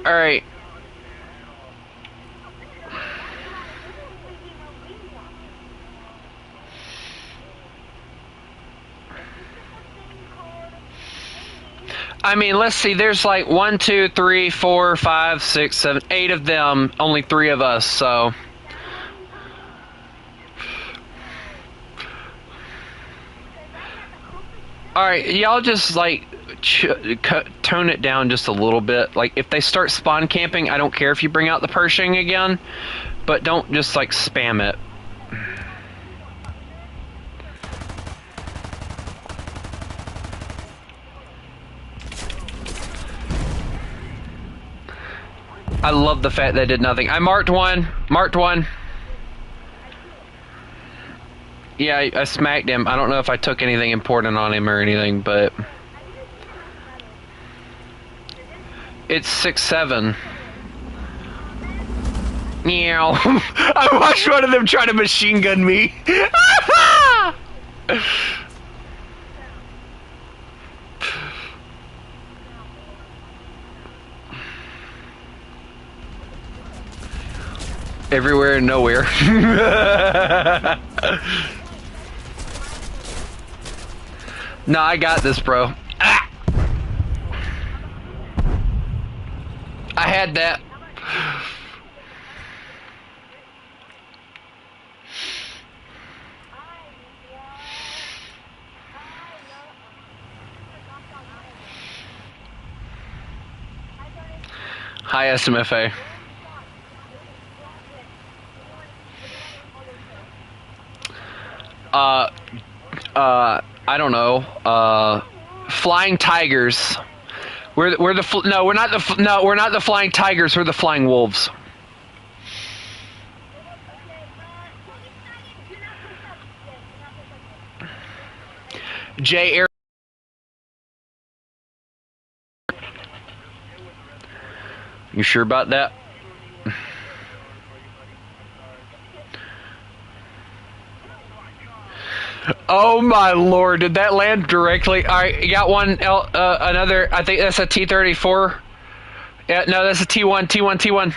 All right. I mean, let's see. There's like 1, 2, 3, 4, 5, 6, 7, 8 of them. Only 3 of us. So. All right, y'all just like tone it down just a little bit. Like, if they start spawn camping, I don't care if you bring out the Pershing again, but don't just like spam it. I love the fact they did nothing. I marked one. Marked one. Yeah, I smacked him. I don't know if I took anything important on him or anything, but... It's 6-7. Meow. I watched one of them try to machine gun me. Everywhere and nowhere. No, I got this, bro. Ah! I had that. Hi, SMFA. I don't know. Flying tigers. We're not the flying tigers. We're the flying wolves. J Air. You sure about that? Oh my lord, did that land directly? Alright, you got one, another, I think that's a T-34. Yeah, no, that's a T-1, T-1, T-1.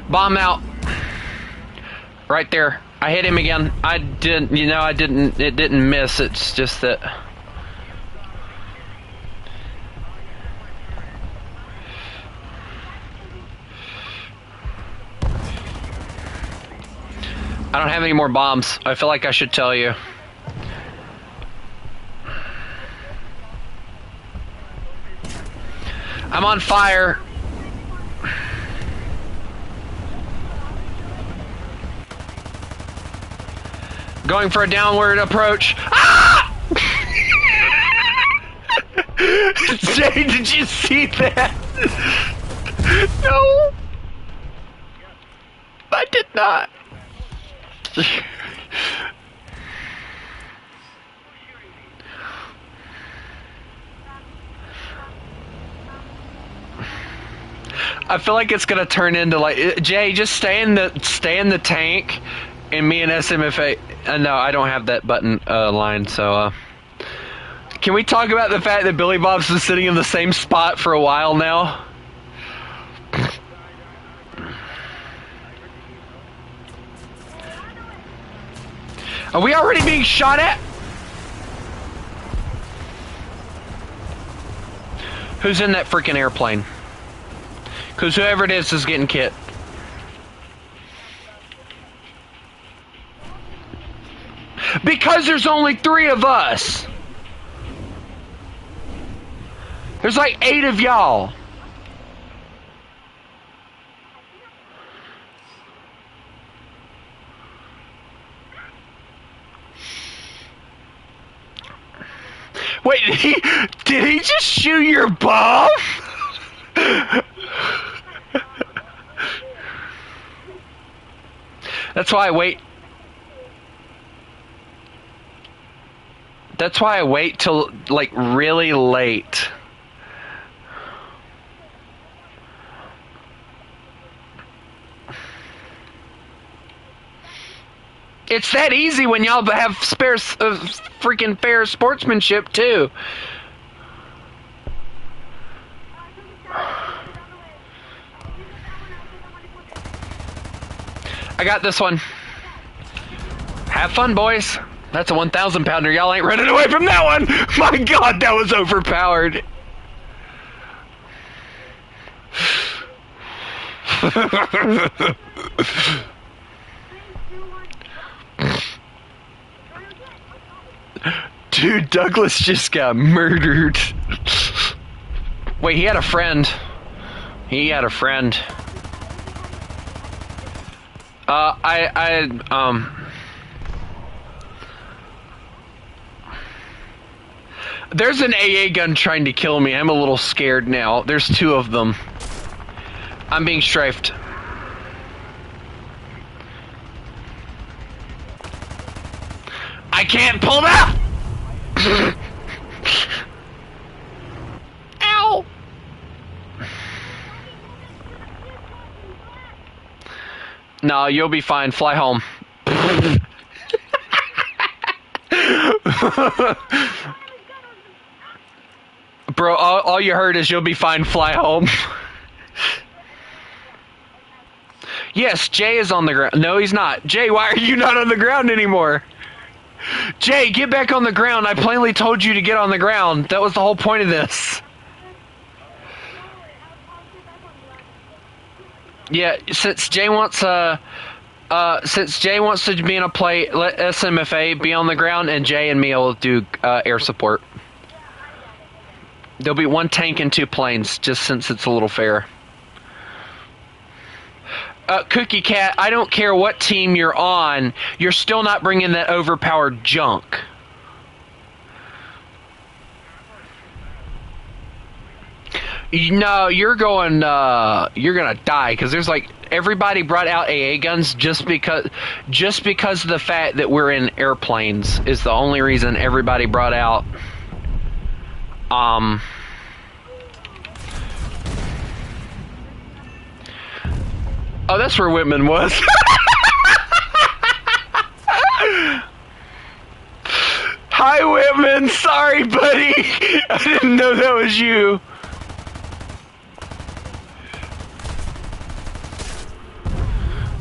Bomb out. Right there. I hit him again. I didn't, it didn't miss, it's just that... I don't have any more bombs. I feel like I should tell you. I'm on fire. Going for a downward approach. Ah! Jay, did you see that? No. I did not. I feel like it's gonna turn into like Jay. Just stay in the tank, and me and SMFA. No, I don't have that button line. So, can we talk about the fact that Billy Bob's been sitting in the same spot for a while now? Are we already being shot at? Who's in that freaking airplane? Because whoever it is getting kit. Because there's only 3 of us. There's like 8 of y'all. Wait, did he just shoot your bomb? That's why I wait. That's why I wait till like really late. It's that easy when y'all have spare, freaking fair sportsmanship too. I got this one. Have fun, boys. That's a 1,000 pounder. Y'all ain't running away from that one. My God, that was overpowered. Dude, Douglas just got murdered. Wait, he had a friend. He had a friend. There's an AA gun trying to kill me. I'm a little scared now. There's 2 of them. I'm being strafed. I can't pull that! Ow! No, you'll be fine. Fly home. Bro, all you heard is you'll be fine. Fly home. Yes, Jay is on the ground. No, he's not. Jay, why are you not on the ground anymore? Jay, get back on the ground. I plainly told you to get on the ground. That was the whole point of this. Yeah, since Jay wants to be in a play, let SMFA be on the ground, and Jay and me will do air support. There'll be 1 tank and 2 planes, just since it's a little fair. Cookie Cat, I don't care what team you're on, you're still not bringing that overpowered junk. No, you're gonna die, because there's like, everybody brought out AA guns just because of the fact that we're in airplanes is the only reason everybody brought out, Oh, that's where Whitman was. Hi, Whitman. Sorry, buddy. I didn't know that was you.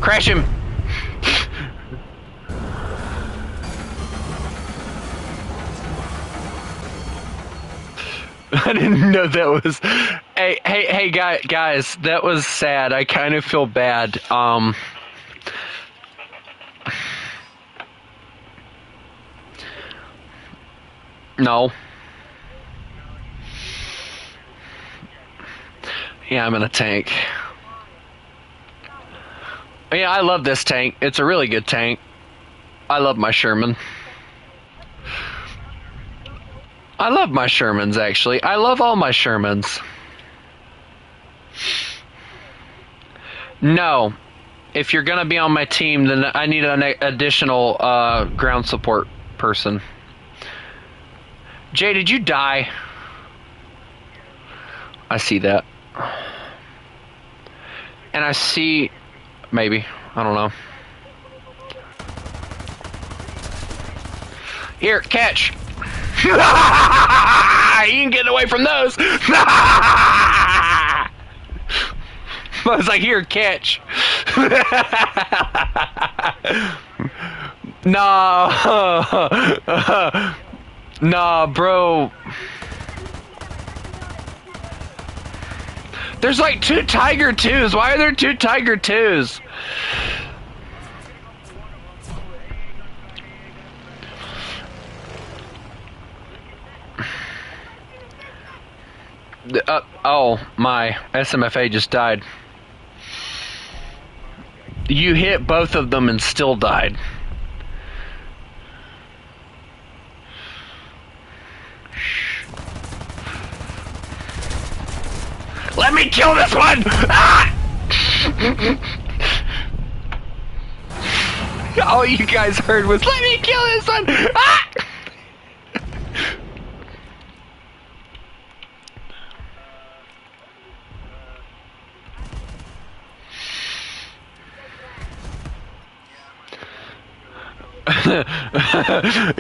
Crash him. I didn't know that was. Hey, guys, that was sad. I kind of feel bad. No. Yeah, I'm in a tank. Yeah, I love this tank. It's a really good tank. I love my Sherman. I love my Shermans, actually. I love all my Shermans. No. If you're gonna be on my team, then I need an additional ground support person. Jay, did you die? I see that. And I see... Maybe. I don't know. Here, catch! You ain't getting away from those! I was like, here, catch! Nah. Nah, bro. There's like 2 Tiger 2s. Why are there 2 Tiger 2s? Oh, my SMFA just died. You hit both of them and still died. Let me kill this one! Ah! All you guys heard was, let me kill this one! Ah!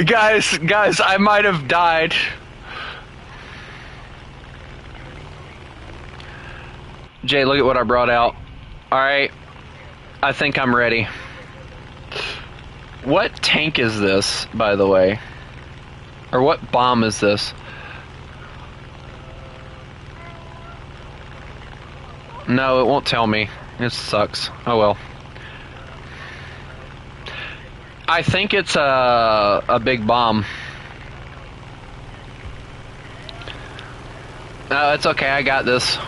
guys, I might have died. Jay, look at what I brought out. Alright. I think I'm ready. What tank is this, by the way? Or what bomb is this? No, it won't tell me. It sucks. Oh well. I think it's a big bomb. No, it's okay, I got this.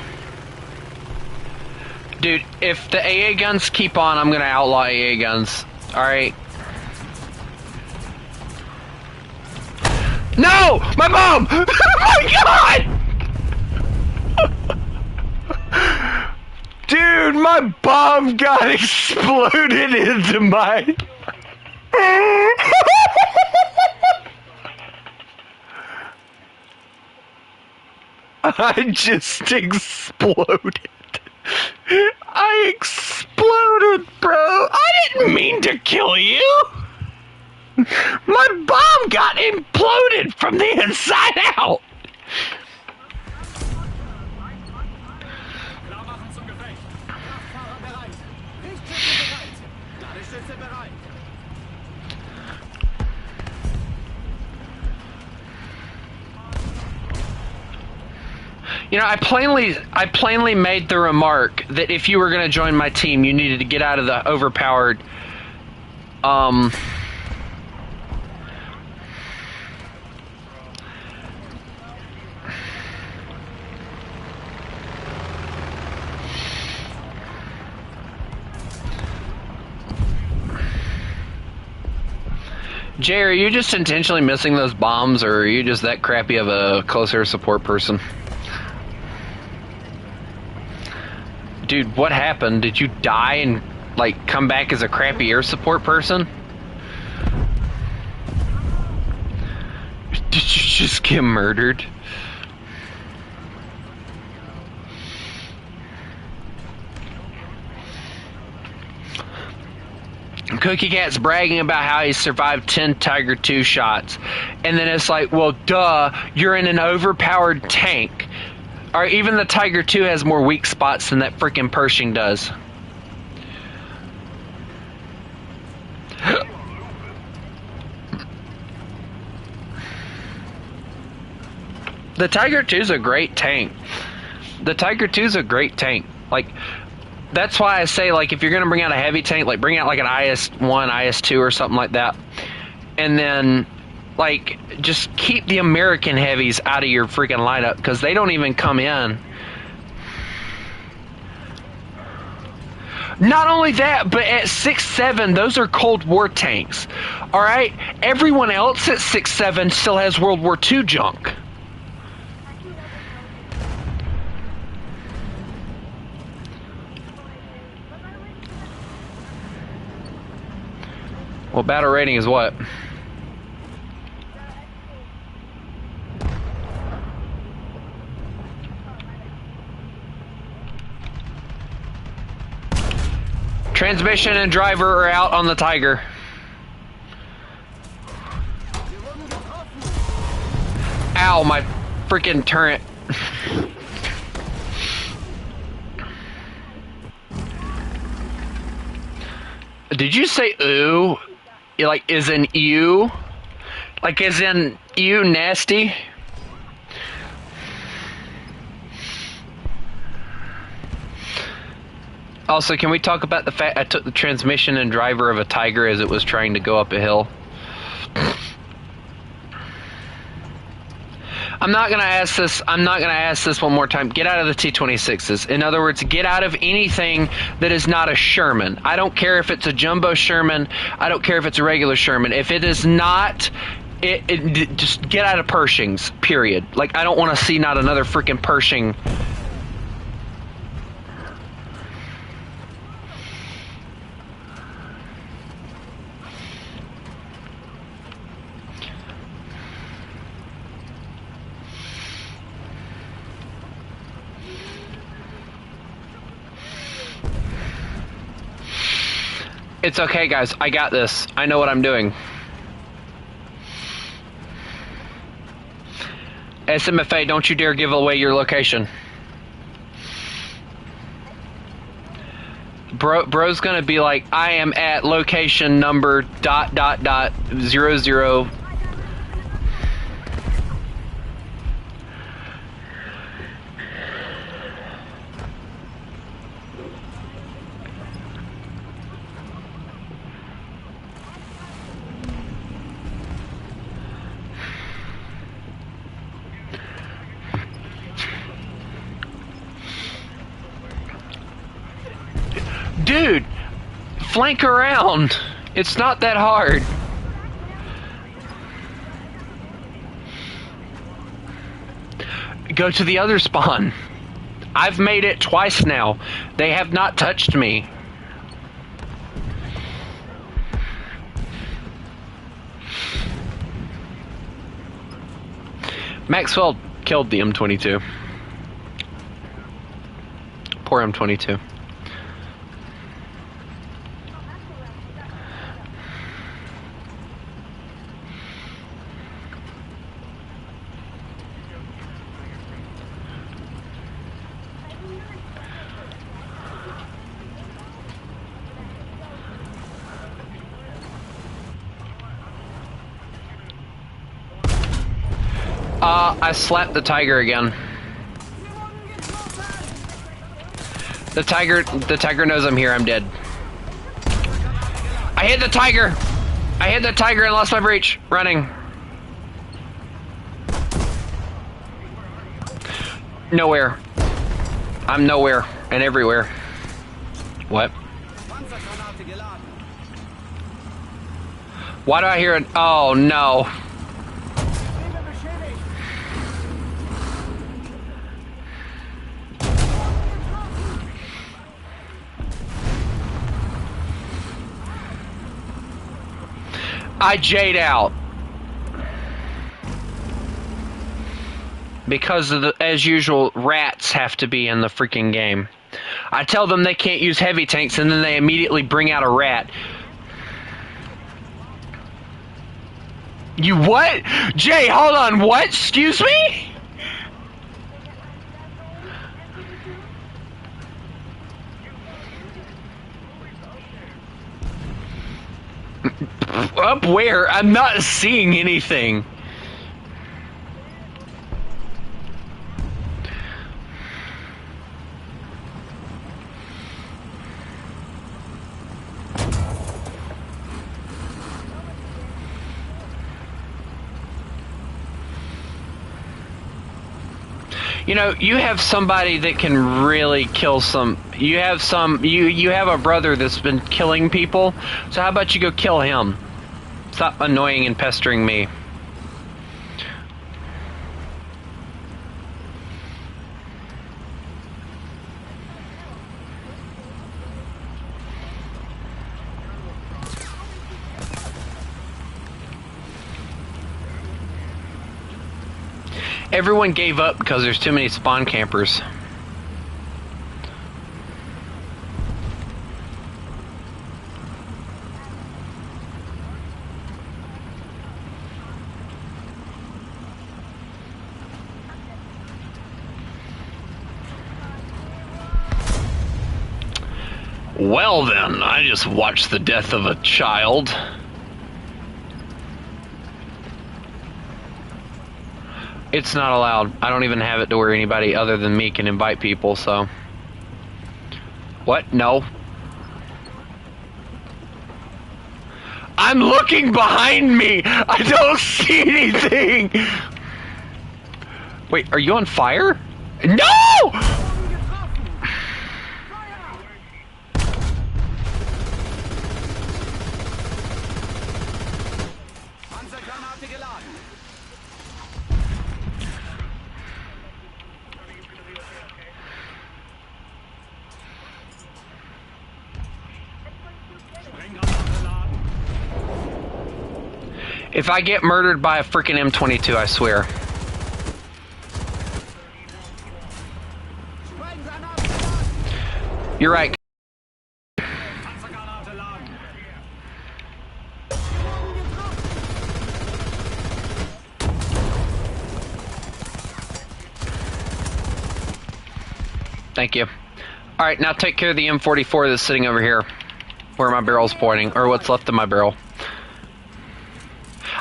Dude, if the AA guns keep on, I'm gonna outlaw AA guns. Alright. No! My bomb! Oh my god! Dude, my bomb got exploded into my... I just exploded. I exploded, bro. I didn't mean to kill you. My bomb got imploded from the inside out. You know, I plainly made the remark that if you were going to join my team, you needed to get out of the overpowered, Jay, are you just intentionally missing those bombs, or are you just that crappy of a close air support person? Dude, what happened? Did you die and, like, come back as a crappy air support person? Did you just get murdered? Cookie Cat's bragging about how he survived 10 Tiger 2 shots. And then it's like, well, duh, you're in an overpowered tank. Or even the Tiger 2 has more weak spots than that freaking Pershing does. The Tiger 2's a great tank. The Tiger 2's a great tank. Like, that's why I say, like, if you're gonna bring out a heavy tank, like, bring out like an IS-1, IS-2 or something like that. And then, like, just keep the American heavies out of your freaking lineup, because they don't even come in. Not only that, but at 6'7", those are Cold War tanks. All right? Everyone else at 6'7" still has World War II junk. Well, battle rating is what? Transmission and driver are out on the Tiger. Ow, my freaking turret. Did you say ooh? Like, is in you? Like, as in you nasty? Also, can we talk about the fact I took the transmission and driver of a Tiger as it was trying to go up a hill? I'm not gonna ask this one more time. Get out of the T-26s. In other words, get out of anything that is not a Sherman. I don't care if it's a jumbo Sherman. I don't care if it's a regular Sherman. If it is not, just get out of Pershings. Period. Like, I don't want to see not another freaking Pershing. It's okay, guys. I got this. I know what I'm doing. SMFA, don't you dare give away your location. Bro's gonna be like, I am at location number ... 00. Dude, flank around. It's not that hard. Go to the other spawn. I've made it twice now. They have not touched me. Maxwell killed the M22. Poor M22. I slapped the Tiger again. The Tiger knows I'm here. I'm dead. I hit the Tiger! I hit the Tiger and lost my breach. Running. Nowhere. I'm nowhere and everywhere. What? Why do I hear it? Oh no. I J'd out. Because of the, as usual, rats have to be in the freaking game. I tell them they can't use heavy tanks and then they immediately bring out a rat. You what? Jay, hold on, what? Excuse me? Up where? I'm not seeing anything. You know, you have somebody that can really kill some. You have a brother that's been killing people. So how about you go kill him? Stop annoying and pestering me. Everyone gave up because there's too many spawn campers. Well then, I just watched the death of a child. It's not allowed. I don't even have it to where anybody other than me can invite people, so. What? No. I'm looking behind me! I don't see anything! Wait, are you on fire? No! If I get murdered by a freaking M22, I swear. You're right. Thank you. Alright, now take care of the M44 that's sitting over here. Where my barrel's pointing, or what's left of my barrel.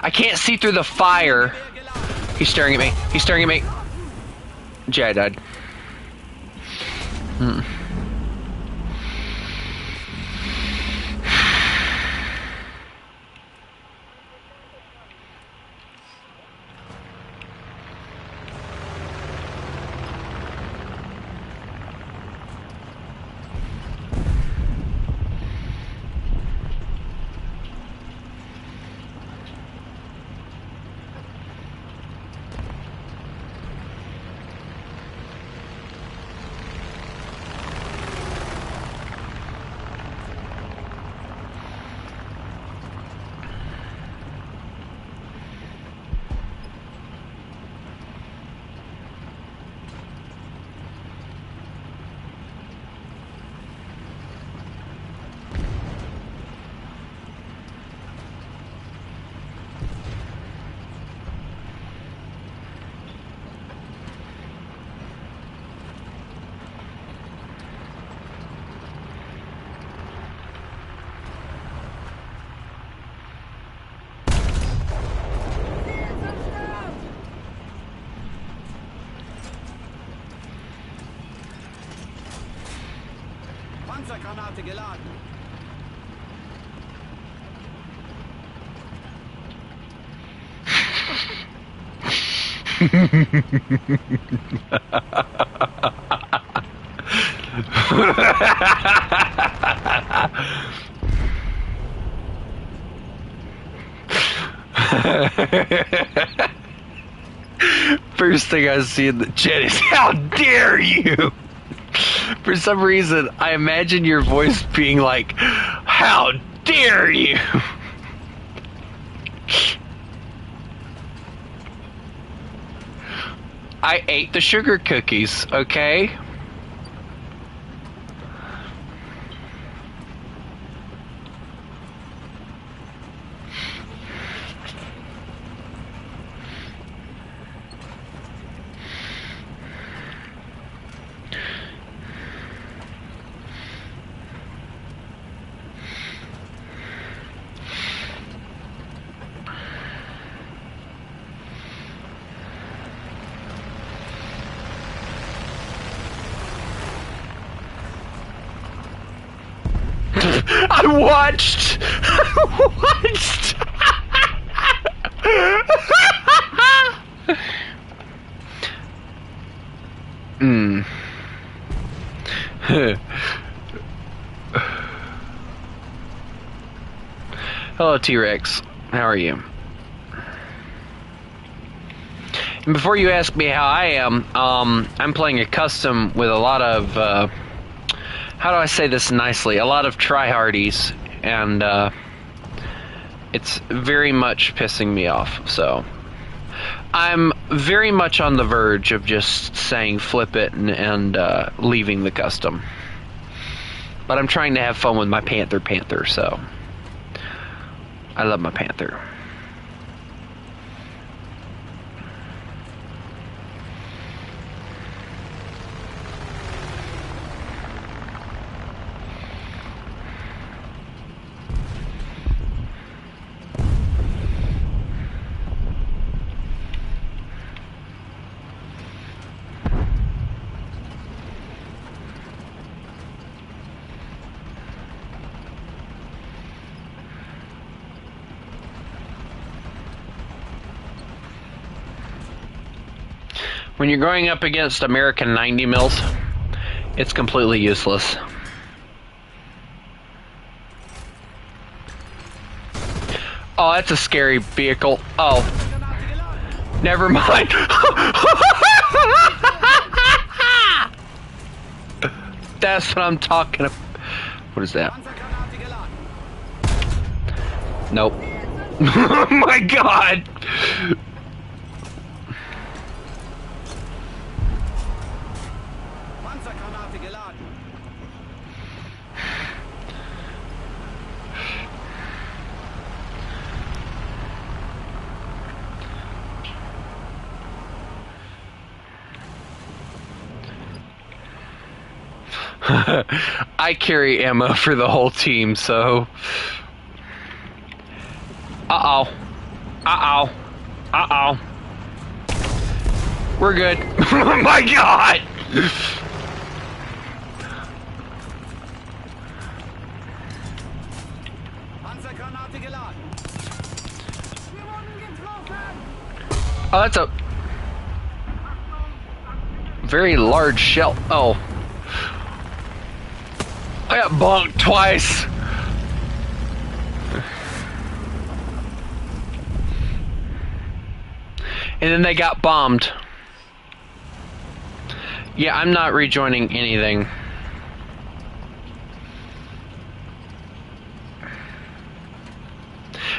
I can't see through the fire. He's staring at me. He's staring at me. Jay died. Panzergranate geladen. First thing I see in the chat is, how dare you! For some reason, I imagine your voice being like, how dare you! I ate the sugar cookies, okay? I watched. Hmm. Hello, T-Rex. How are you? And before you ask me how I am, I'm playing a custom with a lot of, how do I say this nicely? A lot of tryhardies, and it's very much pissing me off, so I'm very much on the verge of just saying flip it and leaving the custom. But I'm trying to have fun with my Panther, so I love my Panther. When you're going up against American 90 mils, it's completely useless. Oh, that's a scary vehicle. Oh, never mind. That's what I'm talking about. What is that? Nope. Oh my god! I carry ammo for the whole team, so... Uh-oh. Uh-oh. Uh-oh. We're good. Oh my god! Oh, that's a... very large shell. Oh. I got bonked twice. And then they got bombed. Yeah, I'm not rejoining anything.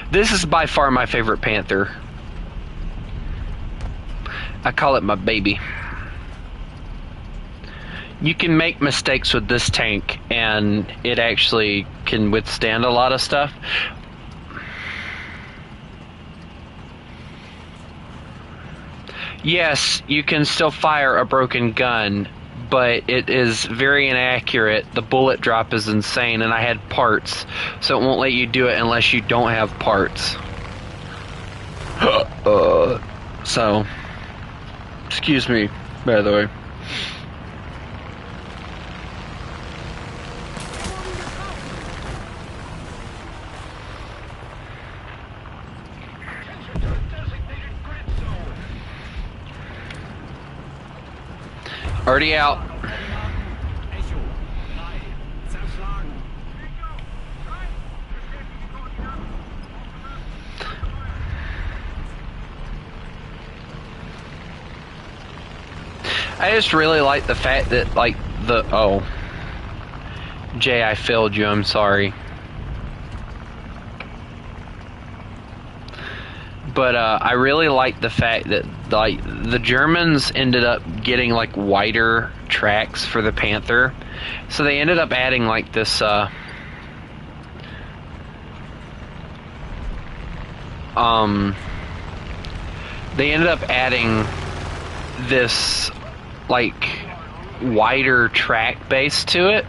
This is by far my favorite Panther. I call it my baby. You can make mistakes with this tank, and it actually can withstand a lot of stuff. Yes, you can still fire a broken gun, but it is very inaccurate. The bullet drop is insane, and I had parts, so it won't let you do it unless you don't have parts. So, excuse me, by the way. Already out. I just really like the fact that, like, oh. Jay, I failed you, I'm sorry. But I really like the fact that, like, the Germans ended up getting, like, wider tracks for the Panther. So they ended up adding, like, this they ended up adding this, like, wider track base to it,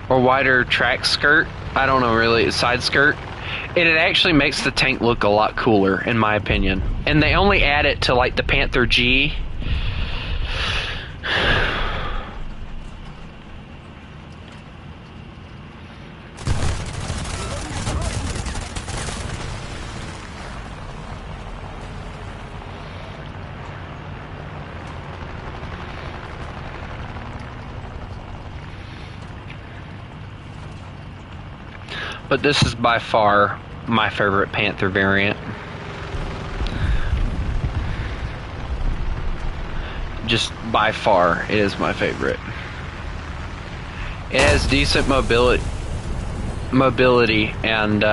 or wider track skirt. I don't know, really, side skirt. And it actually makes the tank look a lot cooler, in my opinion. And they only add it to, like, the Panther G. But this is by far my favorite Panther variant. Just by far, it is my favorite. It has decent mobility, and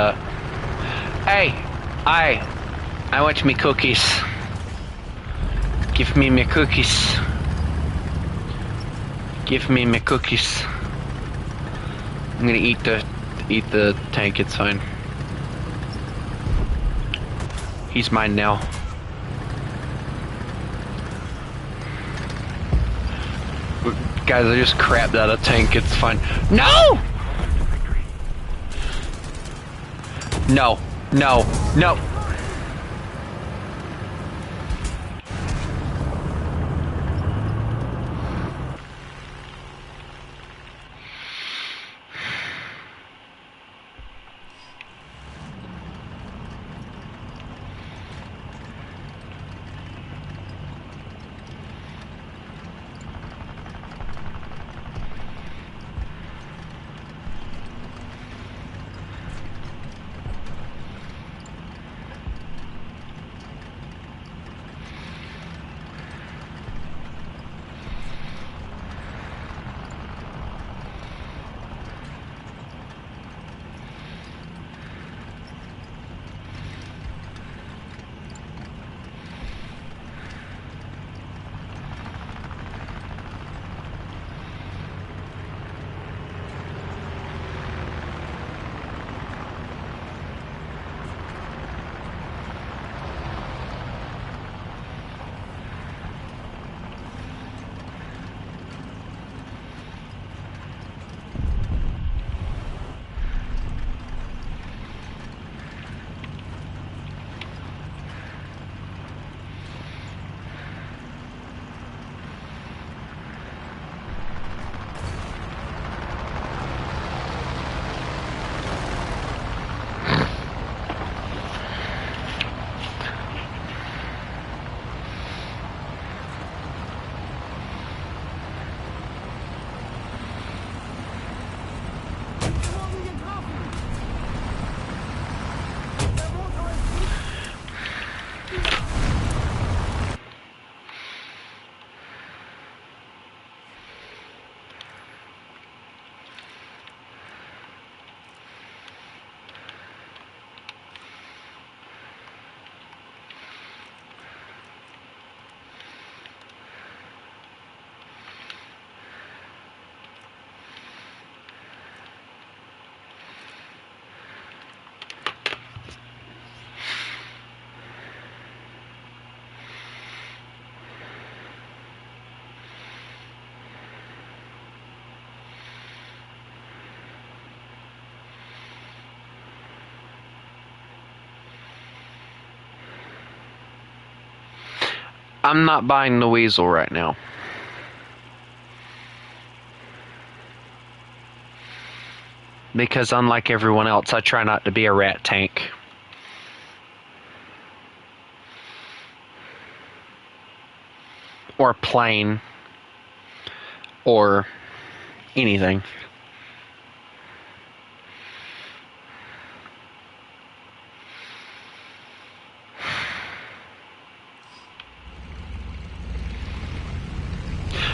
hey, I want me cookies. Give me my cookies. Give me my cookies. I'm gonna eat the tank. It's fine. He's mine now. Guys, I just crapped out a tank. It's fine. No! No. No. No. I'm not buying the Weasel right now. Because unlike everyone else, I try not to be a rat tank. Or plane. Or anything.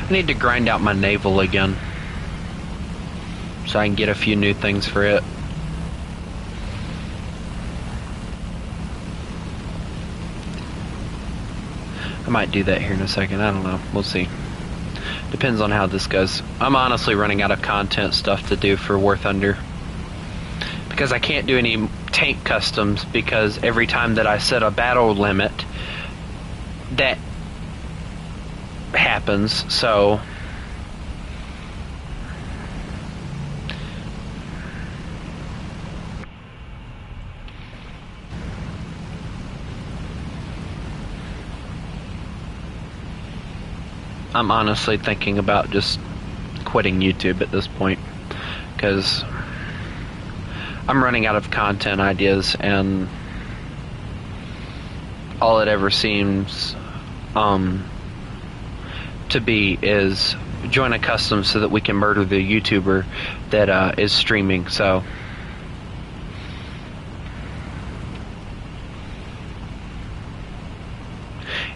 I need to grind out my naval again, so I can get a few new things for it. I might do that here in a second. I don't know. We'll see. Depends on how this goes. I'm honestly running out of content stuff to do for warthunder, because I can't do any tank customs, because every time that I set a battle limit, that happens. So I'm honestly thinking about just quitting YouTube at this point, because I'm running out of content ideas, and all it ever seems to be is join a custom so that we can murder the YouTuber that is streaming. So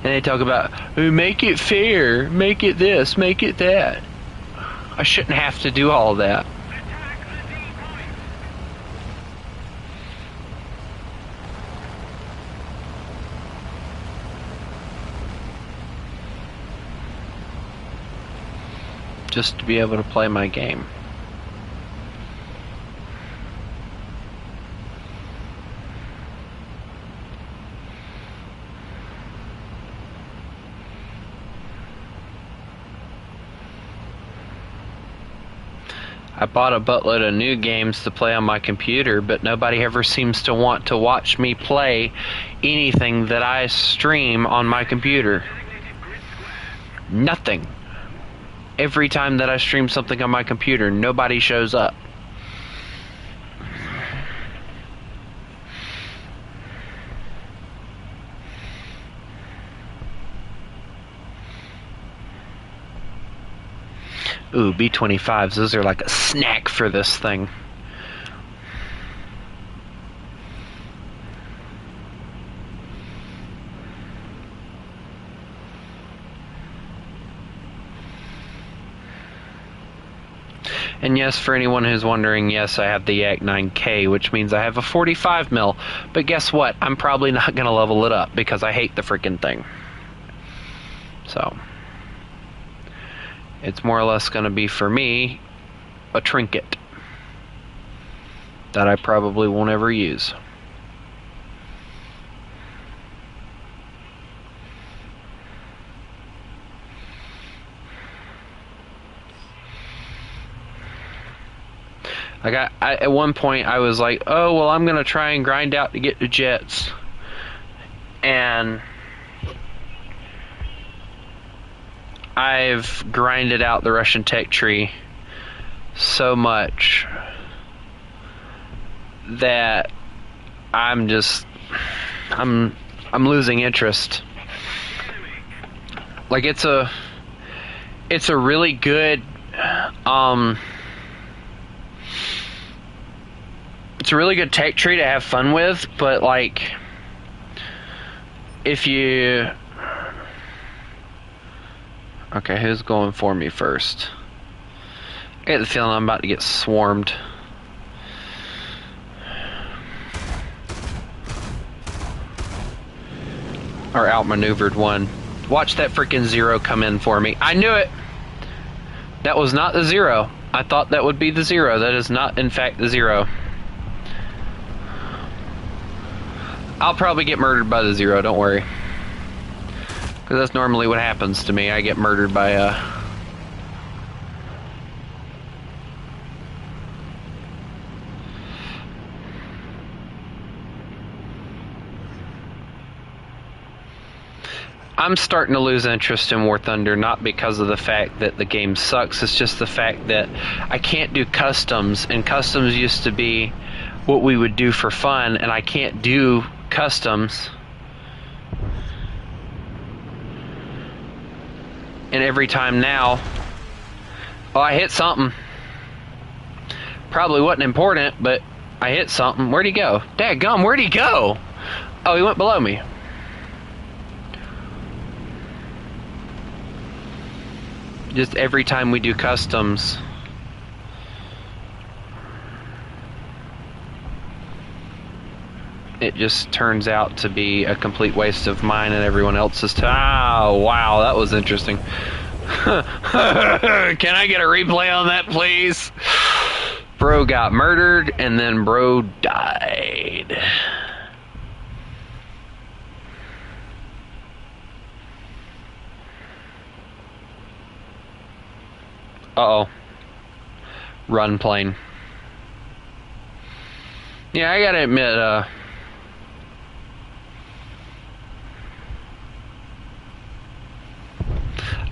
And they talk about, oh, make it fair, make it this, make it that. I shouldn't have to do all that. Just to be able to play my game. I bought a buttload of new games to play on my computer, but nobody ever seems to want to watch me play anything that I stream on my computer. Nothing. Every time that I stream something on my computer, nobody shows up. Ooh, B-25s, those are like a snack for this thing. And yes, for anyone who's wondering, yes, I have the Yak 9K, which means I have a 45 mil. But guess what? I'm probably not going to level it up because I hate the freaking thing. So, it's more or less going to be, for me, a trinket that I probably won't ever use. At one point I was like, oh, well, I'm going to try and grind out to get the jets. And I've grinded out the Russian tech tree so much that I'm losing interest. Like, it's a really good it's a really good tech tree to have fun with, but like, if you... Okay, who's going for me first? I get the feeling I'm about to get swarmed. Or outmaneuvered one. Watch that freaking zero come in for me. I knew it! That was not the zero. I thought that would be the zero. That is not, in fact, the zero. I'll probably get murdered by the zero, don't worry. Because that's normally what happens to me. I get murdered by I'm starting to lose interest in War Thunder, not because of the fact that the game sucks, it's just the fact that I can't do customs, and customs used to be what we would do for fun, and I can't do customs. And every time now, oh, I hit something. Probably wasn't important, but I hit something. Where'd he go? Dadgum, where'd he go? Oh, he went below me. Just every time we do customs, it just turns out to be a complete waste of mine and everyone else's time. Oh, wow, that was interesting. Can I get a replay on that, please? Bro got murdered, and then bro died. Uh-oh. Run plane. Yeah, I gotta admit,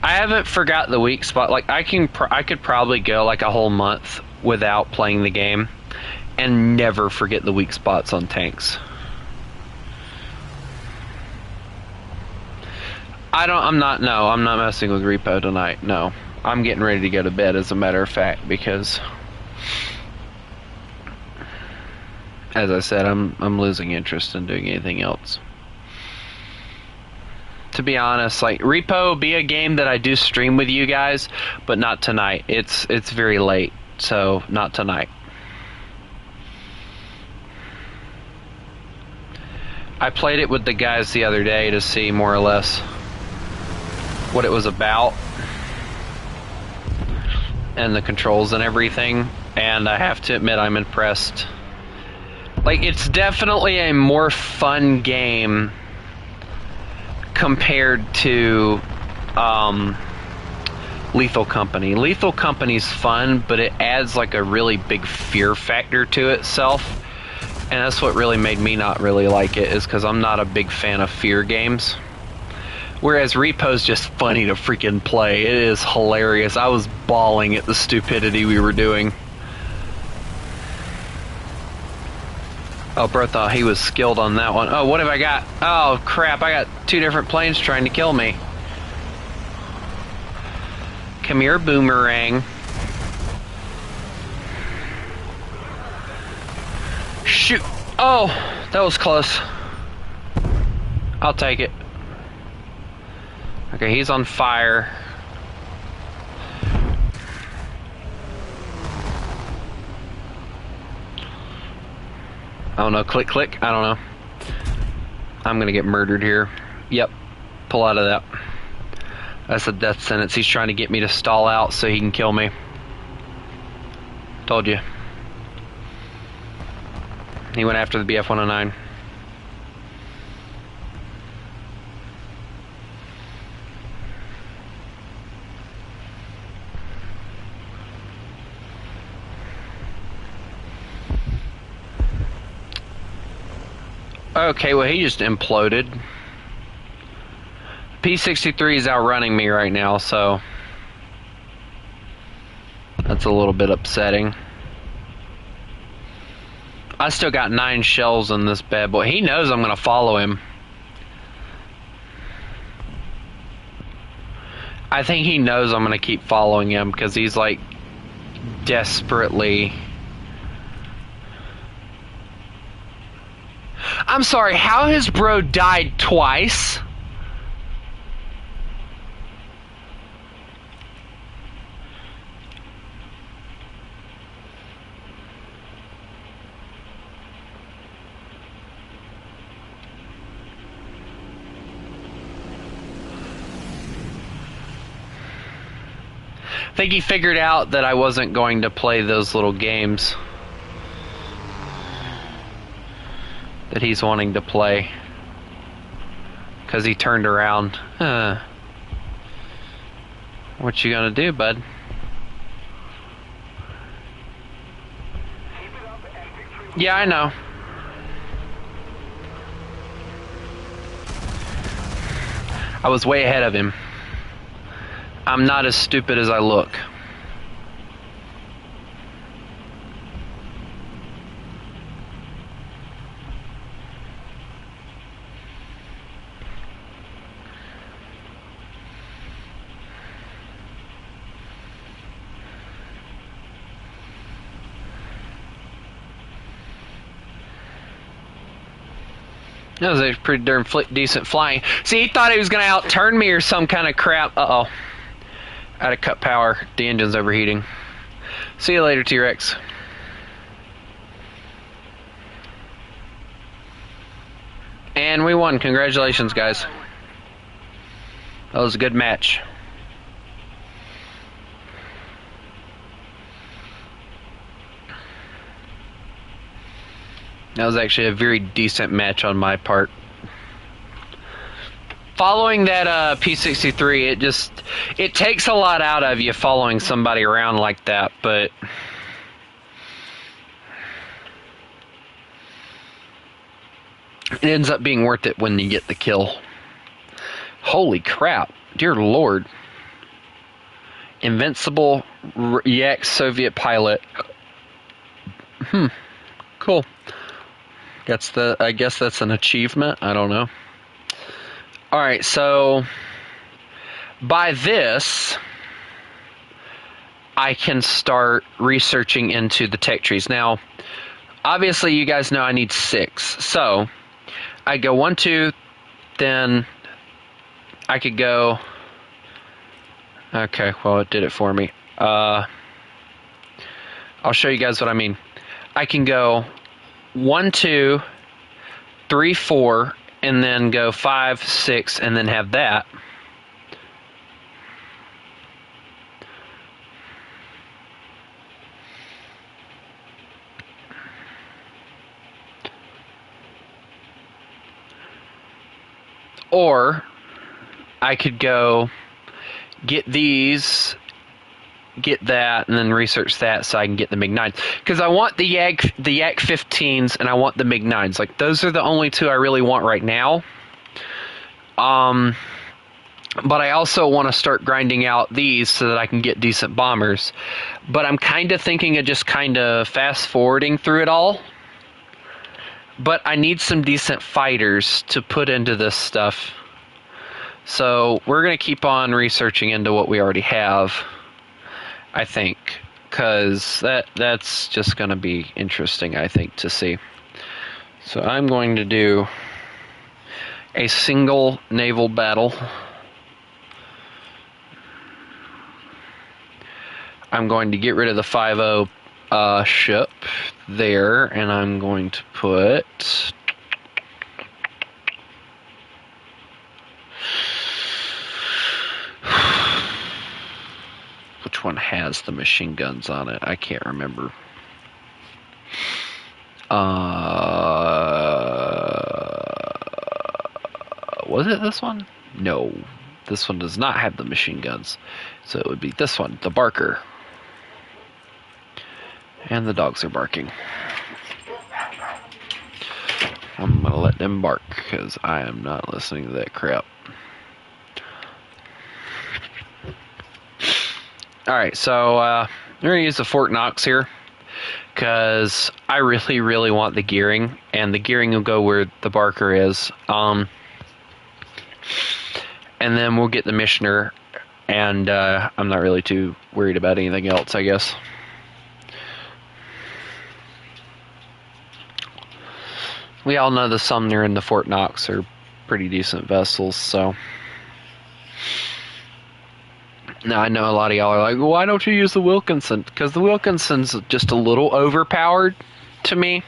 I haven't forgot the weak spot. Like, I could probably go like a whole month without playing the game and never forget the weak spots on tanks. I'm not messing with repo tonight. No. I'm getting ready to go to bed, as a matter of fact, because, as I said, I'm losing interest in doing anything else. To to be honest. Like, Repo be a game that I do stream with you guys, but not tonight. It's very late, so not tonight. I played it with the guys the other day to see more or less what it was about and the controls and everything, and I have to admit I'm impressed. Like, it's definitely a more fun game compared to Lethal Company. Lethal Company's fun, but it adds like a really big fear factor to itself. And that's what really made me not really like it, is because I'm not a big fan of fear games. Whereas Repo's just funny to freaking play. It is hilarious. I was bawling at the stupidity we were doing. Oh, bro thought he was skilled on that one. Oh, what have I got? Oh, crap. I got 2 different planes trying to kill me. Come here, Boomerang. Shoot. Oh, that was close. I'll take it. Okay, he's on fire. I don't know. Click, click. I don't know. I'm gonna get murdered here. Yep. Pull out of that. That's a death sentence. He's trying to get me to stall out so he can kill me. Told you. He went after the BF-109. Okay, well, he just imploded. P-63 is outrunning me right now, so that's a little bit upsetting. I still got 9 shells in this bad boy. He knows I'm going to follow him. I think he knows I'm going to keep following him because he's like desperately... I'm sorry, how has bro died twice? I think he figured out that I wasn't going to play those little games that he's wanting to play, because he turned around. What you gonna do, bud? Yeah, I know. I was way ahead of him. I'm not as stupid as I look. That was a pretty darn decent flying. See, he thought he was going to outturn me or some kind of crap. Uh-oh. Out of cut power. The engine's overheating. See you later, T-Rex. And we won. Congratulations, guys. That was a good match. That was actually a very decent match on my part. Following that P-63, it takes a lot out of you following somebody around like that, but it ends up being worth it when you get the kill. Holy crap. Dear Lord. Invincible EX Soviet pilot. Cool. I guess that's an achievement. I don't know. Alright, so by this, I can start researching into the tech trees. Now, obviously you guys know I need 6. So, I go 1, 2, then I could go... Okay, well, it did it for me. I'll show you guys what I mean. I can go 1, 2, 3, 4, and then go 5, 6, and then have that. Or I could go get these, get that, and then research that so I can get the MiG-9s. Because I want the Yak 15s and I want the MiG-9s. Like, those are the only two I really want right now. But I also want to start grinding out these so that I can get decent bombers. But I'm kind of thinking of just kind of fast forwarding through it all. But I need some decent fighters to put into this stuff. So we're going to keep on researching into what we already have, I think. Because that's just going to be interesting, I think, to see. So I'm going to do a single naval battle. I'm going to get rid of the 5-0 ship there, and I'm going to put... Which one has the machine guns on it? I can't remember. Was it this one? No. This one does not have the machine guns. So it would be this one, the Barker. And the dogs are barking. I'm going to let them bark because I am not listening to that crap. Alright, so we're going to use the Fort Knox here because I really, really want the gearing, and the gearing will go where the Barker is. And then we'll get the Missioner, and I'm not really too worried about anything else, I guess. We all know the Sumner and the Fort Knox are pretty decent vessels, so... Now, I know a lot of y'all are like, well, why don't you use the Wilkinson? Because the Wilkinson's just a little overpowered to me.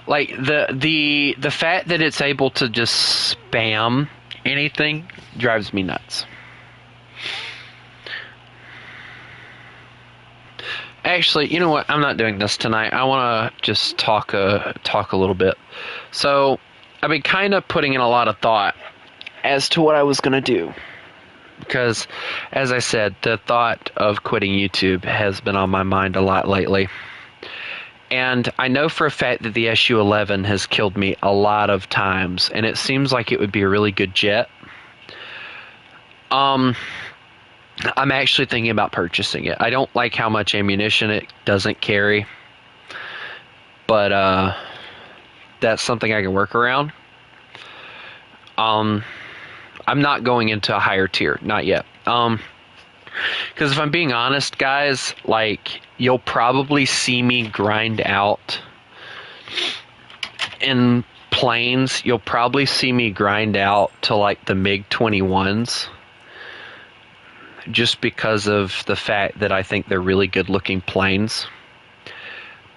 Like, the fact that it's able to just spam anything drives me nuts. Actually, you know what? I'm not doing this tonight. I want to just talk a little bit. So, I've been kind of putting in a lot of thought as to what I was going to do. Because, as I said, the thought of quitting YouTube has been on my mind a lot lately. And I know for a fact that the SU-11 has killed me a lot of times, and it seems like it would be a really good jet. I'm actually thinking about purchasing it. I don't like how much ammunition it doesn't carry, but that's something I can work around. I'm not going into a higher tier, not yet. Because if I'm being honest, guys, like, you'll probably see me grind out in planes. You'll probably see me grind out to, like, the MiG-21s. Just because of the fact that I think they're really good-looking planes.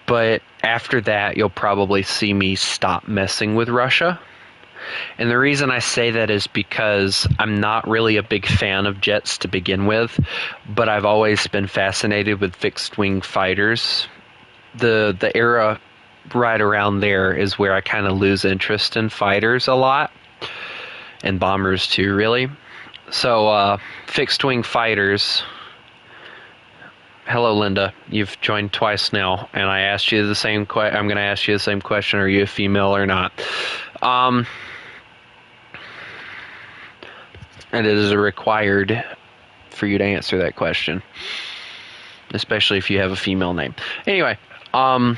But after that, you'll probably see me stop messing with Russia. And the reason I say that is because I'm not really a big fan of jets to begin with, but I've always been fascinated with fixed-wing fighters. The era right around there is where I kind of lose interest in fighters a lot, and bombers too, really. So, fixed-wing fighters... Hello, Linda. You've joined twice now, and I asked you the same question. I'm going to ask you the same question: are you a female or not? And it is required for you to answer that question, especially if you have a female name. Anyway, the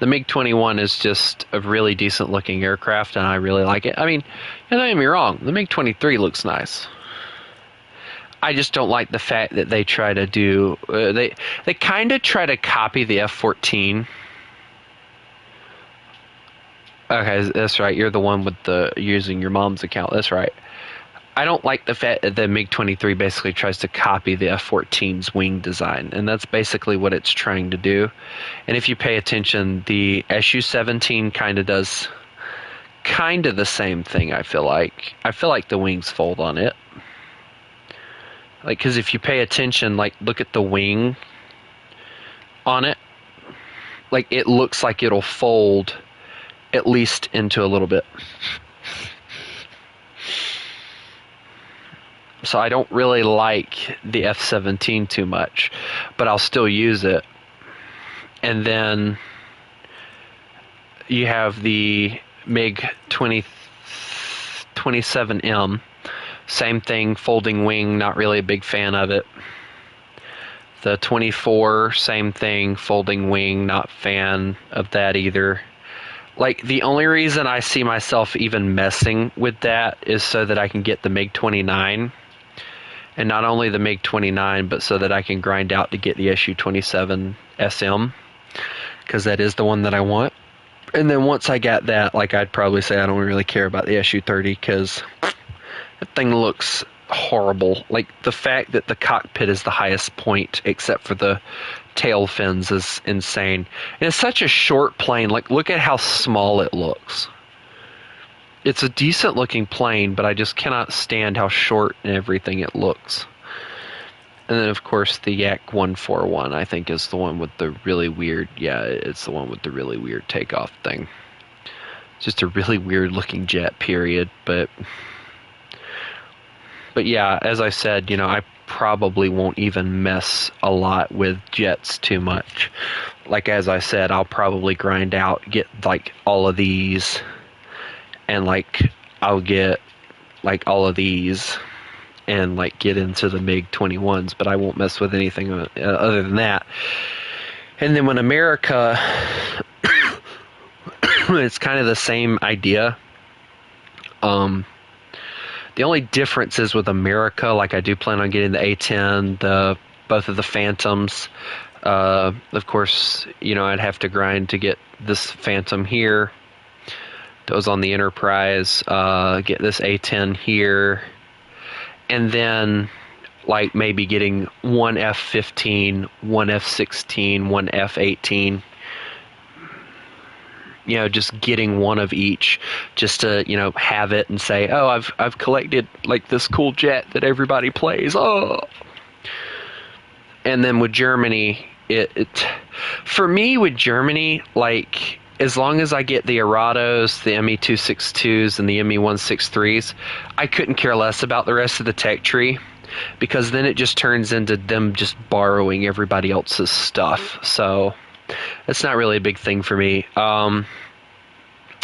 MiG-21 is just a really decent-looking aircraft, and I really like it. I mean, don't get me wrong, the MiG-23 looks nice. I just don't like the fact that they try to do... they kind of try to copy the F-14. Okay, that's right. You're the one with the using your mom's account. That's right. I don't like the fact that the MiG-23 basically tries to copy the F-14's wing design, and that's basically what it's trying to do. And if you pay attention, the Su-17 kind of does kind of the same thing, I feel like. I feel like the wings fold on it. Like, because if you pay attention, like, look at the wing on it. Like, it looks like it'll fold at least into a little bit. So I don't really like the F-17 too much, but I'll still use it. And then you have the MiG-27M. Same thing, folding wing, not really a big fan of it. The 24, same thing, folding wing, not fan of that either. Like, the only reason I see myself even messing with that is so that I can get the MiG-29. And not only the MiG-29, but so that I can grind out to get the Su-27 SM, because that is the one that I want. And then once I got that, like, I'd probably say I don't really care about the Su-30, because that thing looks horrible. Like, the fact that the cockpit is the highest point, except for the tail fins, is insane. And it's such a short plane. Like, look at how small it looks. It's a decent looking plane, but I just cannot stand how short and everything it looks. And then, of course, the Yak 141, I think, is the one with the really weird, yeah, it's the one with the really weird takeoff thing. Just a really weird looking jet, period. But yeah, as I said, you know, I probably won't even mess a lot with jets too much. Like, as I said, I'll probably grind out, get, like, all of these, and, like, I'll get, like, all of these, and, like, get into the MiG-21s, but I won't mess with anything other than that. And then when America, it's kind of the same idea. The only difference is with America, like, I do plan on getting the A-10, both of the Phantoms. Of course, you know, I'd have to grind to get this Phantom here. Those on the Enterprise, get this A-10 here, and then, like, maybe getting one F-15, one F-16, one F-18. You know, just getting one of each, just to, you know, have it and say, oh, I've collected, like, this cool jet that everybody plays. Oh. And then with Germany, for me with Germany, like, as long as I get the Arados, the ME-262s, and the ME-163s, I couldn't care less about the rest of the tech tree, because then it just turns into them just borrowing everybody else's stuff. So it's not really a big thing for me.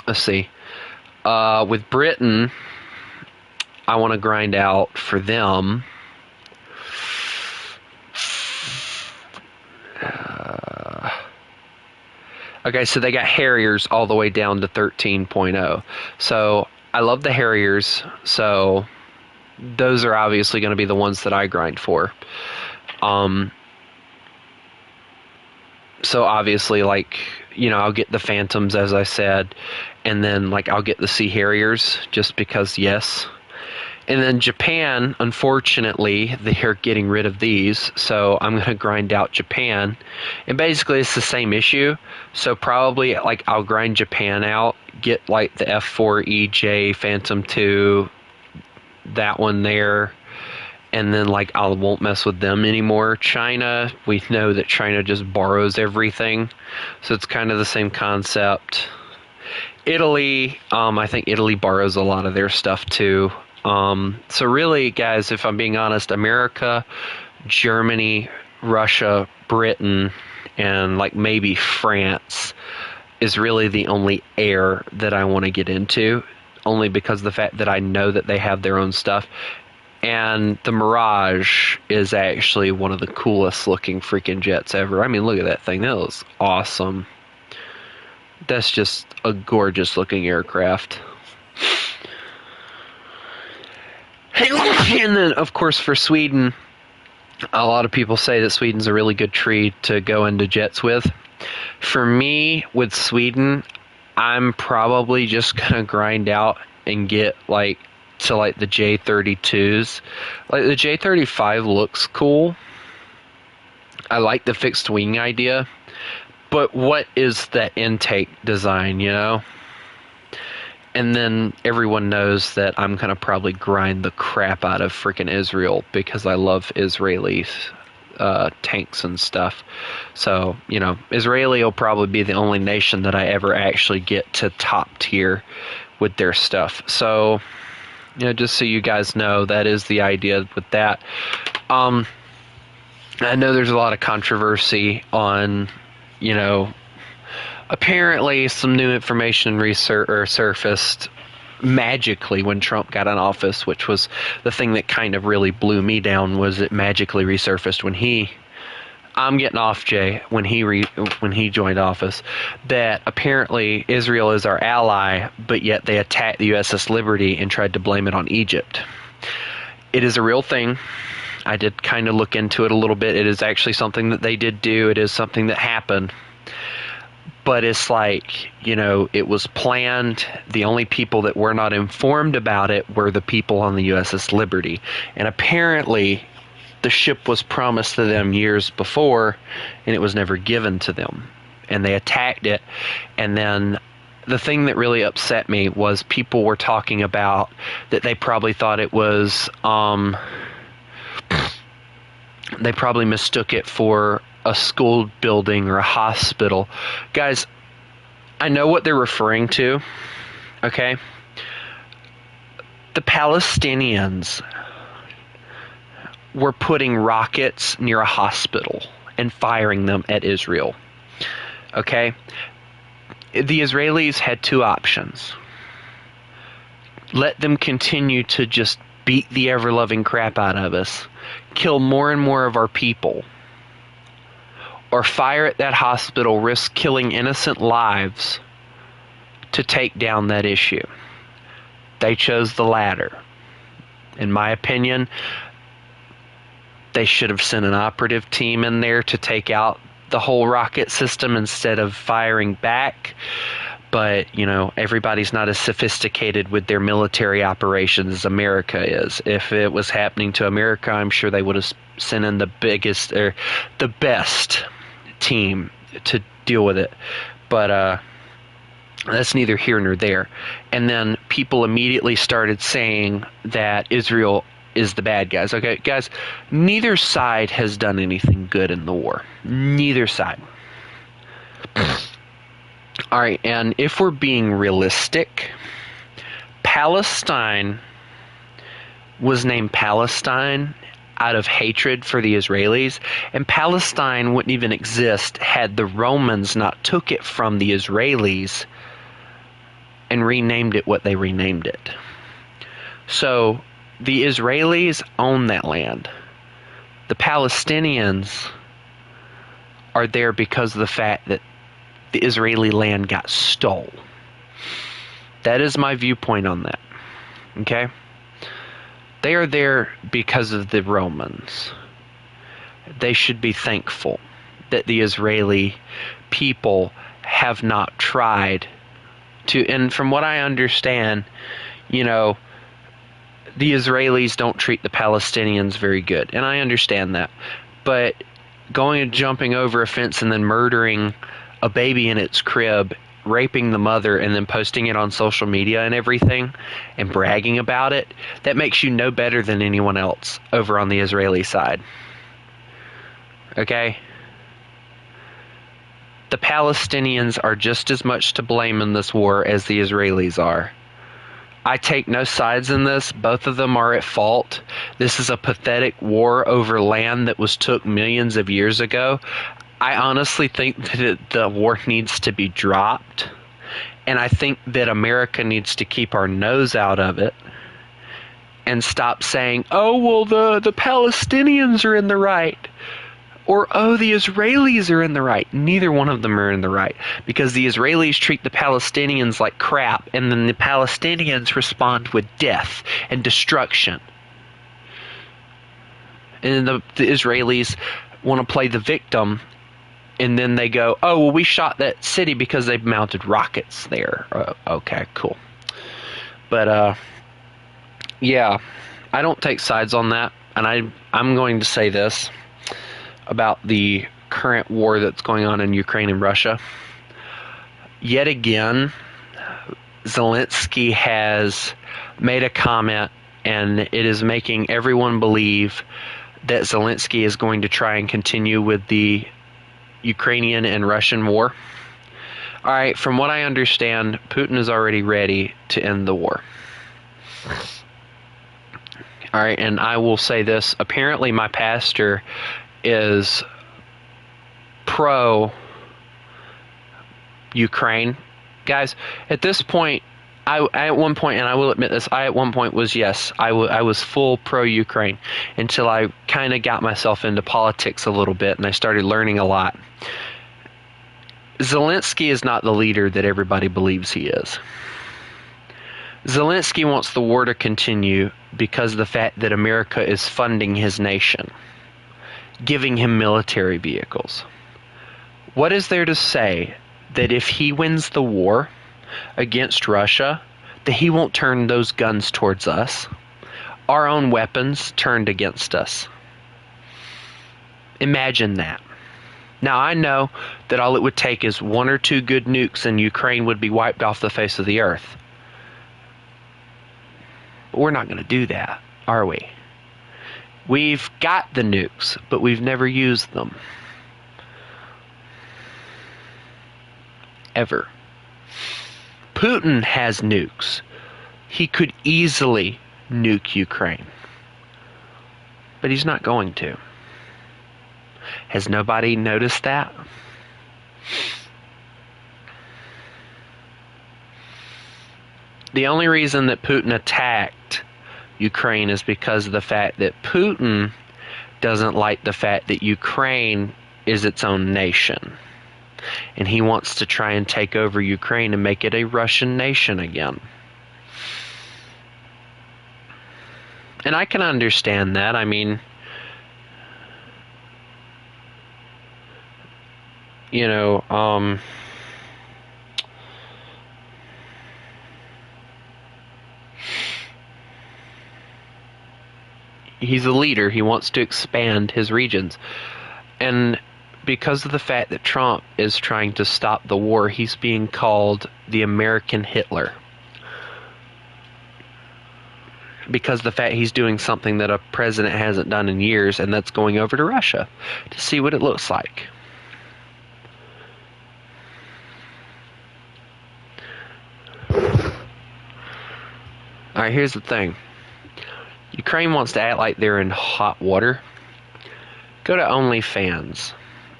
Let's see. With Britain, I want to grind out for them. Okay, so they got Harriers all the way down to 13.0. So I love the Harriers, so those are obviously going to be the ones that I grind for. So obviously, like, you know, I'll get the Phantoms, as I said, and then, like, I'll get the Sea Harriers, just because, yes. And then Japan, unfortunately, they're getting rid of these, so I'm going to grind out Japan. And basically, it's the same issue. So probably, like, I'll grind Japan out, get, like, the F4EJ Phantom 2, that one there, and then, like, I won't mess with them anymore. China, we know that China just borrows everything, so it's kind of the same concept. Italy, I think Italy borrows a lot of their stuff, too. So really, guys, if I'm being honest, America, Germany, Russia, Britain, and, like, maybe France is really the only air that I want to get into, only because of the fact that I know that they have their own stuff. And the Mirage is actually one of the coolest looking freaking jets ever. I mean, look at that thing. That was awesome. That's just a gorgeous looking aircraft. And then, of course, for Sweden, a lot of people say that Sweden's a really good tree to go into jets with. For me, with Sweden, I'm probably just gonna grind out and get like to like the J32s. Like the J35 looks cool. I like the fixed wing idea, but what is that intake design, you know? And then everyone knows that I'm gonna probably grind the crap out of freaking Israel because I love Israeli tanks and stuff. So, you know, Israeli will probably be the only nation that I ever actually get to top tier with their stuff. So, you know, just so you guys know, that is the idea with that. I know there's a lot of controversy on, you know, apparently some new information surfaced magically when Trump got in office, which was the thing that kind of really blew me down. Was it magically resurfaced when I'm getting off, Jay, when he joined office, that apparently Israel is our ally, but yet they attacked the USS Liberty and tried to blame it on Egypt. It is a real thing. I did kind of look into it a little bit. It is actually something that they did do. It is something that happened. But it's like, you know, it was planned. The only people that were not informed about it were the people on the USS Liberty. And apparently the ship was promised to them years before, and it was never given to them. And they attacked it. And then the thing that really upset me was people were talking about that they probably thought it was, they probably mistook it for a school building or a hospital. Guys, I know what they're referring to, okay? The Palestinians were putting rockets near a hospital and firing them at Israel, okay? The Israelis had two options. Let them continue to just beat the ever-loving crap out of us, kill more and more of our people, or fire at that hospital, risk killing innocent lives to take down that issue. They chose the latter. In my opinion, they should have sent an operative team in there to take out the whole rocket system instead of firing back. But, you know, everybody's not as sophisticated with their military operations as America is. If it was happening to America, I'm sure they would have sent in the biggest or the best team to deal with it. But that's neither here nor there. And then people immediately started saying that Israel is the bad guys. Okay, guys, neither side has done anything good in the war. Neither side. All right, and if we're being realistic, Palestine was named Palestine out of hatred for the Israelis, and Palestine wouldn't even exist had the Romans not took it from the Israelis and renamed it what they renamed it. So the Israelis own that land. The Palestinians are there because of the fact that the Israeli land got stole. That is my viewpoint on that. Okay? They are there because of the Romans. They should be thankful that the Israeli people have not tried to, and from what I understand, you know, the Israelis don't treat the Palestinians very good, and I understand that. But going and jumping over a fence and then murdering a baby in its crib, raping the mother, and then posting it on social media and everything, and bragging about it, that makes you no better than anyone else over on the Israeli side. Okay? The Palestinians are just as much to blame in this war as the Israelis are. I take no sides in this. Both of them are at fault. This is a pathetic war over land that was took millions of years ago. I honestly think that the war needs to be dropped. And I think that America needs to keep our nose out of it and stop saying, oh, well, the Palestinians are in the right. Or, oh, the Israelis are in the right. Neither one of them are in the right. Because the Israelis treat the Palestinians like crap, and then the Palestinians respond with death and destruction. And the Israelis want to play the victim And then they go, oh, well, we shot that city because they've mounted rockets there. Okay, cool. But, yeah, I don't take sides on that. And I'm going to say this about the current war that's going on in Ukraine and Russia. Yet again, Zelensky has made a comment, and it is making everyone believe that Zelensky is going to try and continue with the Ukrainian and Russian war. All right, from what I understand, Putin is already ready to end the war. All right, and I will say this. Apparently, my pastor is pro-Ukraine. Guys, at this point, I at one point, and I will admit this, I at one point was, yes, I was full pro-Ukraine until I kind of got myself into politics a little bit and I started learning a lot. Zelensky is not the leader that everybody believes he is. Zelensky wants the war to continue because of the fact that America is funding his nation, giving him military vehicles. What is there to say that if he wins the war against Russia, that he won't turn those guns towards us, our own weapons turned against us? Imagine that. Now, I know that all it would take is 1 or 2 good nukes and Ukraine would be wiped off the face of the earth. But we're not going to do that, are we? We've got the nukes, but we've never used them. Ever. Putin has nukes. He could easily nuke Ukraine. But he's not going to. Has nobody noticed that? The only reason that Putin attacked Ukraine is because of the fact that Putin doesn't like the fact that Ukraine is its own nation. And he wants to try and take over Ukraine and make it a Russian nation again. And I can understand that. I mean, you know, he's a leader. He wants to expand his regions. And because of the fact that Trump is trying to stop the war, he's being called the American Hitler. Because of the fact he's doing something that a president hasn't done in years, and that's going over to Russia to see what it looks like. Alright, here's the thing. Ukraine wants to act like they're in hot water. Go to OnlyFans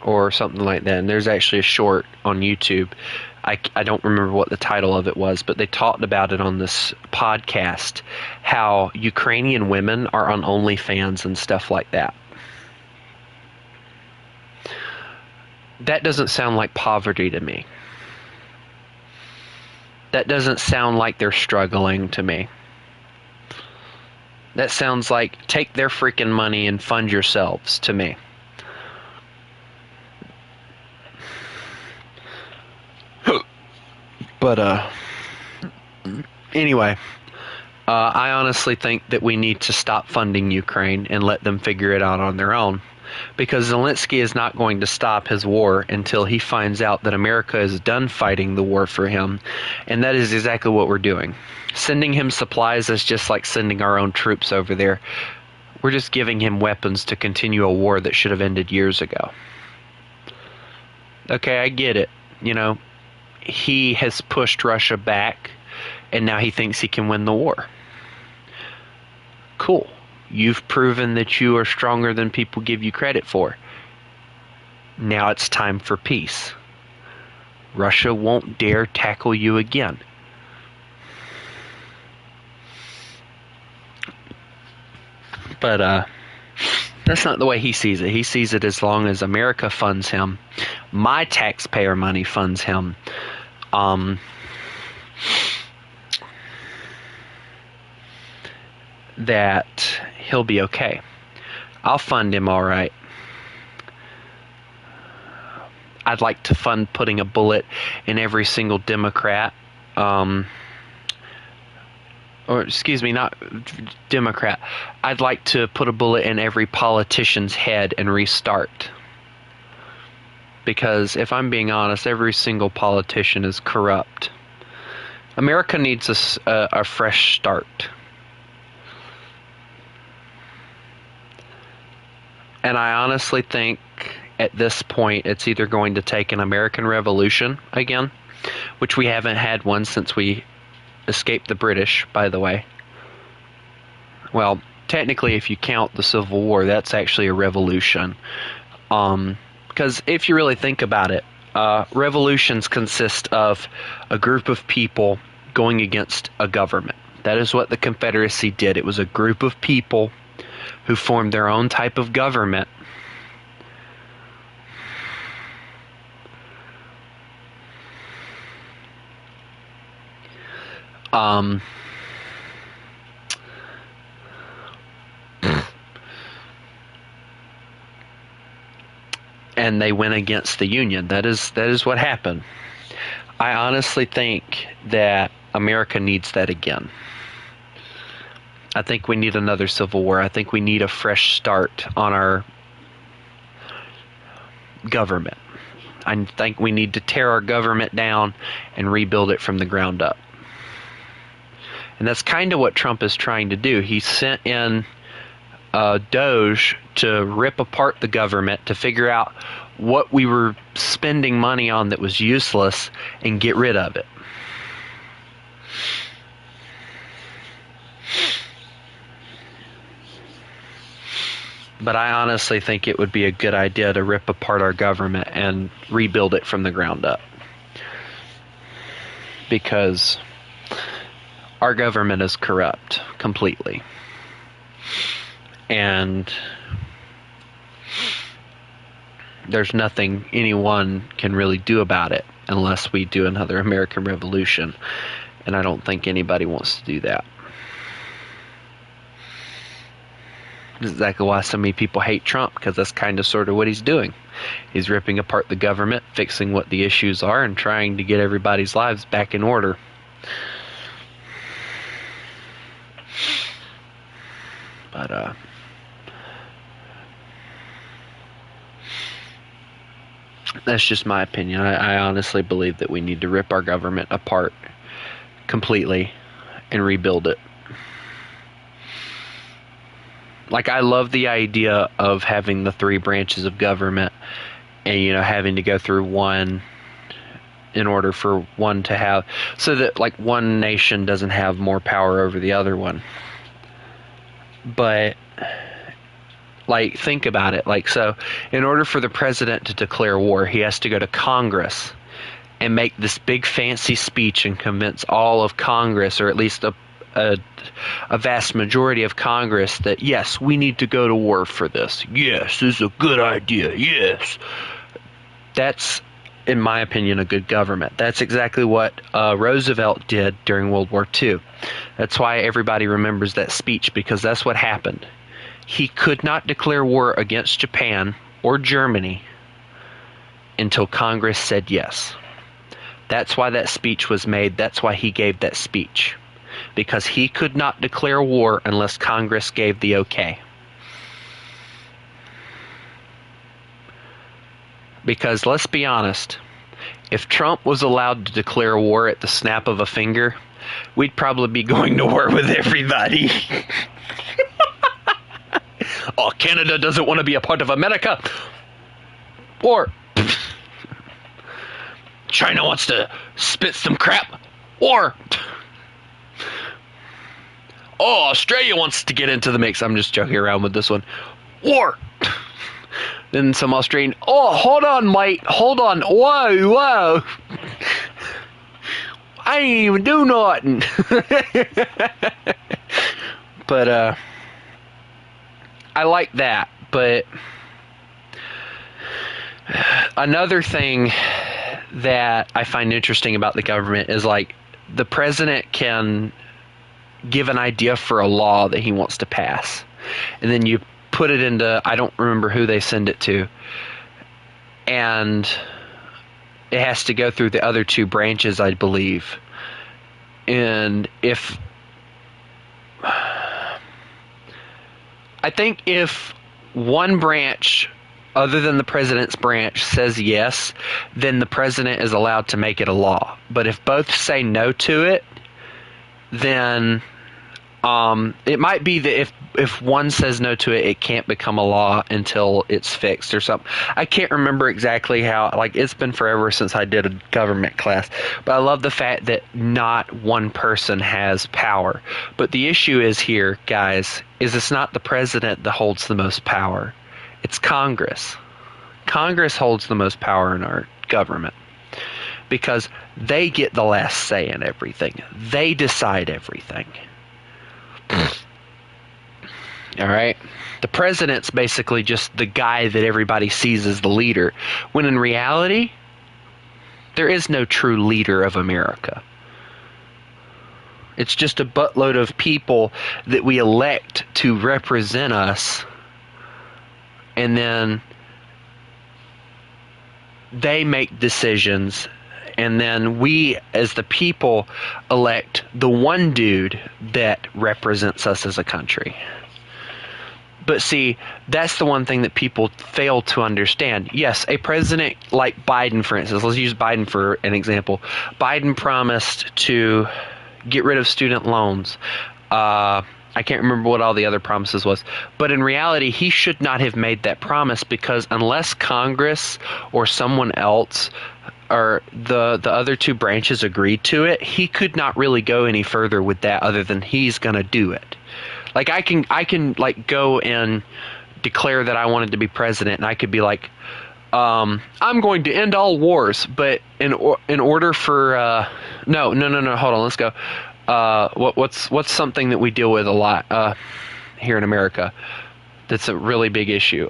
or something like that, and there's actually a short on YouTube. I don't remember what the title of it was, but they talked about it on this podcast, how Ukrainian women are on OnlyFans and stuff like that. That doesn't sound like poverty to me. That doesn't sound like they're struggling to me. That sounds like take their freaking money and fund yourselves to me. But, anyway, I honestly think that we need to stop funding Ukraine and let them figure it out on their own. Because Zelensky is not going to stop his war until he finds out that America is done fighting the war for him. And that is exactly what we're doing. Sending him supplies is just like sending our own troops over there. We're just giving him weapons to continue a war that should have ended years ago. Okay, I get it. You know, he has pushed Russia back, and now he thinks he can win the war. Cool. You've proven that you are stronger than people give you credit for. Now it's time for peace. Russia won't dare tackle you again. But that's not the way he sees it. He sees it as long as America funds him, my taxpayer money funds him, that he'll be okay. I'll fund him all right. I'd like to fund putting a bullet in every single Democrat, or excuse me, not Democrat. I'd like to put a bullet in every politician's head and restart. Because if I'm being honest, every single politician is corrupt. America needs a fresh start. And I honestly think at this point it's either going to take an American Revolution again, which we haven't had one since we escaped the British, by the way. Well, technically, if you count the Civil War, that's actually a revolution. Because if you really think about it, revolutions consist of a group of people going against a government. That is what the Confederacy did. It was a group of people who formed their own type of government. And they went against the Union. That is what happened. I honestly think that America needs that again. I think we need another Civil War. I think we need a fresh start on our government. I think we need to tear our government down and rebuild it from the ground up. And that's kind of what Trump is trying to do. He sent in Doge to rip apart the government, to figure out what we were spending money on that was useless and get rid of it. But I honestly think it would be a good idea to rip apart our government and rebuild it from the ground up. Because our government is corrupt completely. And there's nothing anyone can really do about it unless we do another American Revolution. And I don't think anybody wants to do that. That's exactly why so many people hate Trump, because that's kind of sort of what he's doing. He's ripping apart the government, fixing what the issues are, and trying to get everybody's lives back in order. But, that's just my opinion. I honestly believe that we need to rip our government apart completely and rebuild it. Like, I love the idea of having the 3 branches of government and, having to go through one in order for one to have, so that, like, one nation doesn't have more power over the other one. But, like, think about it. Like, so, in order for the president to declare war, he has to go to Congress and make this big fancy speech and convince all of Congress, or at least a vast majority of Congress, that yes, we need to go to war for this. Yes, this is a good idea. Yes. That's, in my opinion, a good government. That's exactly what Roosevelt did during World War II. That's why everybody remembers that speech, because that's what happened. He could not declare war against Japan or Germany until Congress said yes. That's why that speech was made. That's why he gave that speech. Because he could not declare war unless Congress gave the okay. Because let's be honest, if Trump was allowed to declare war at the snap of a finger, we'd probably be going to war with everybody. Oh, Canada doesn't want to be a part of America. Or China wants to spit some crap. Or Australia wants to get into the mix. I'm just joking around with this one. Or then some Australian, hold on, mate. Hold on. Whoa. I ain't even do nothing. But, I like that. But another thing that I find interesting about the government is, like, the president can give an idea for a law that he wants to pass, and then you put it into, I don't remember who they send it to, and it has to go through the other two branches, I believe. And I think if one branch other than the president's branch says yes, then the president is allowed to make it a law. But if both say no to it, then it might be that if one says no to it, it can't become a law until it's fixed or something. I can't remember exactly how. Like, it's been forever since I did a government class. But I love the fact that not one person has power. But the issue is here, guys, is it's not the president that holds the most power. It's Congress. Congress holds the most power in our government because they get the last say in everything. They decide everything. All right? The president's basically just the guy that everybody sees as the leader, when in reality, there is no true leader of America. It's just a buttload of people that we elect to represent us, and then they make decisions, and then we as the people elect the one dude that represents us as a country. But see, that's the one thing that people fail to understand. Yes, a president like Biden, for instance, let's use Biden for an example. Biden promised to get rid of student loans. I can't remember what all the other promises was. But in reality, he should not have made that promise, because unless Congress or someone else or the other two branches agreed to it, he could not really go any further with that other than he's going to do it. Like, I can like go and declare that I wanted to be president, and I could be like, I'm going to end all wars, but in order for no, hold on, let's go. What's something that we deal with a lot here in America that's a really big issue?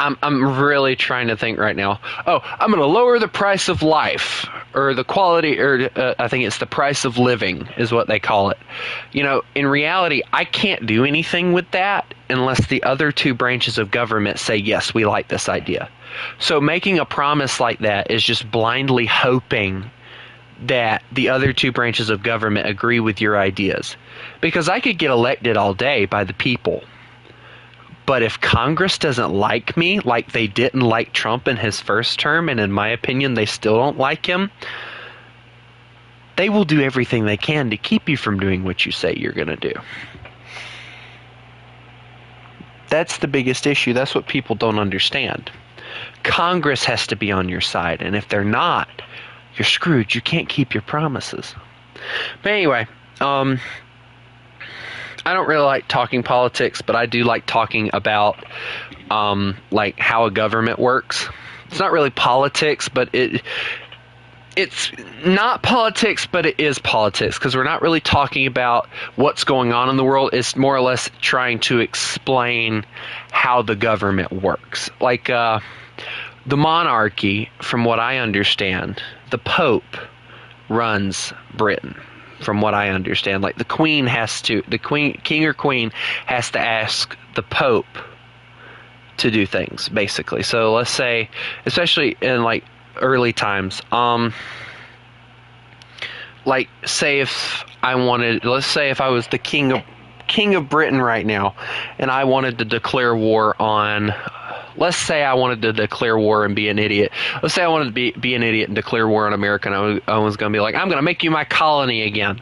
I'm really trying to think right now. Oh, I'm going to lower the price of life, or the quality, or I think it's the price of living is what they call it. You know, in reality, I can't do anything with that unless the other two branches of government say, yes, we like this idea. So making a promise like that is just blindly hoping that the other two branches of government agree with your ideas. Because I could get elected all day by the people, but if Congress doesn't like me, like they didn't like Trump in his first term, and in my opinion they still don't like him, they will do everything they can to keep you from doing what you say you're going to do. That's the biggest issue. That's what people don't understand. Congress has to be on your side, and if they're not, you're screwed. You can't keep your promises. But anyway, I don't really like talking politics, but I do like talking about like how a government works. It's not really politics, but it's not politics, but it is politics, because we're not really talking about what's going on in the world. It's more or less trying to explain how the government works. Like the monarchy, from what I understand, the Pope runs Britain. From what I understand, like the king or queen has to ask the Pope to do things, basically. So let's say, especially in like early times, like say if I wanted, let's say if I was the king of Britain right now, and I wanted to declare war on, let's say I wanted to declare war and be an idiot. Let's say I wanted to be an idiot and declare war on America, and I was going to be like, I'm going to make you my colony again.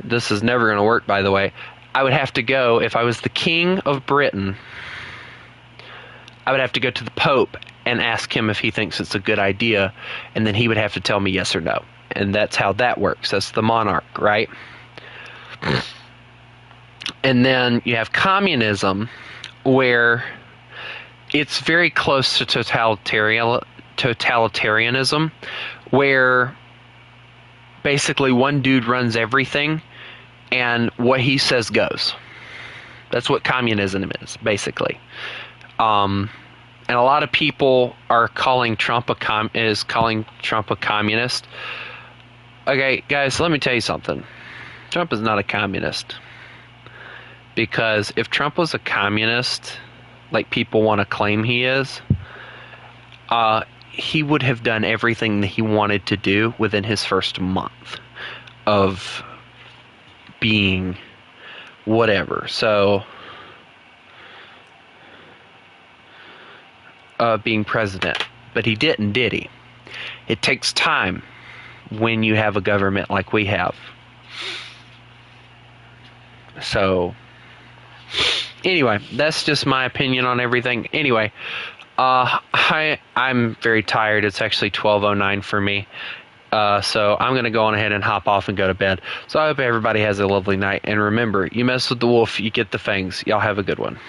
This is never going to work, by the way. I would have to go, if I was the king of Britain, I would have to go to the Pope and ask him if he thinks it's a good idea, and then he would have to tell me yes or no. And that's how that works. That's the monarch, right? And then you have communism, where it's very close to totalitarianism, where basically one dude runs everything, and what he says goes. That's what communism is, basically. And a lot of people are calling Trump a communist. Okay, guys, let me tell you something. Trump is not a communist. Because if Trump was a communist, like people want to claim he is, he would have done everything that he wanted to do within his first month of being whatever. So, being president. But he didn't, did he? It takes time when you have a government like we have. So, anyway, that's just my opinion on everything. Anyway, I'm very tired. It's actually 12:09 for me. So I'm going to go on ahead and hop off and go to bed. So I hope everybody has a lovely night. And remember, you mess with the wolf, you get the fangs. Y'all have a good one.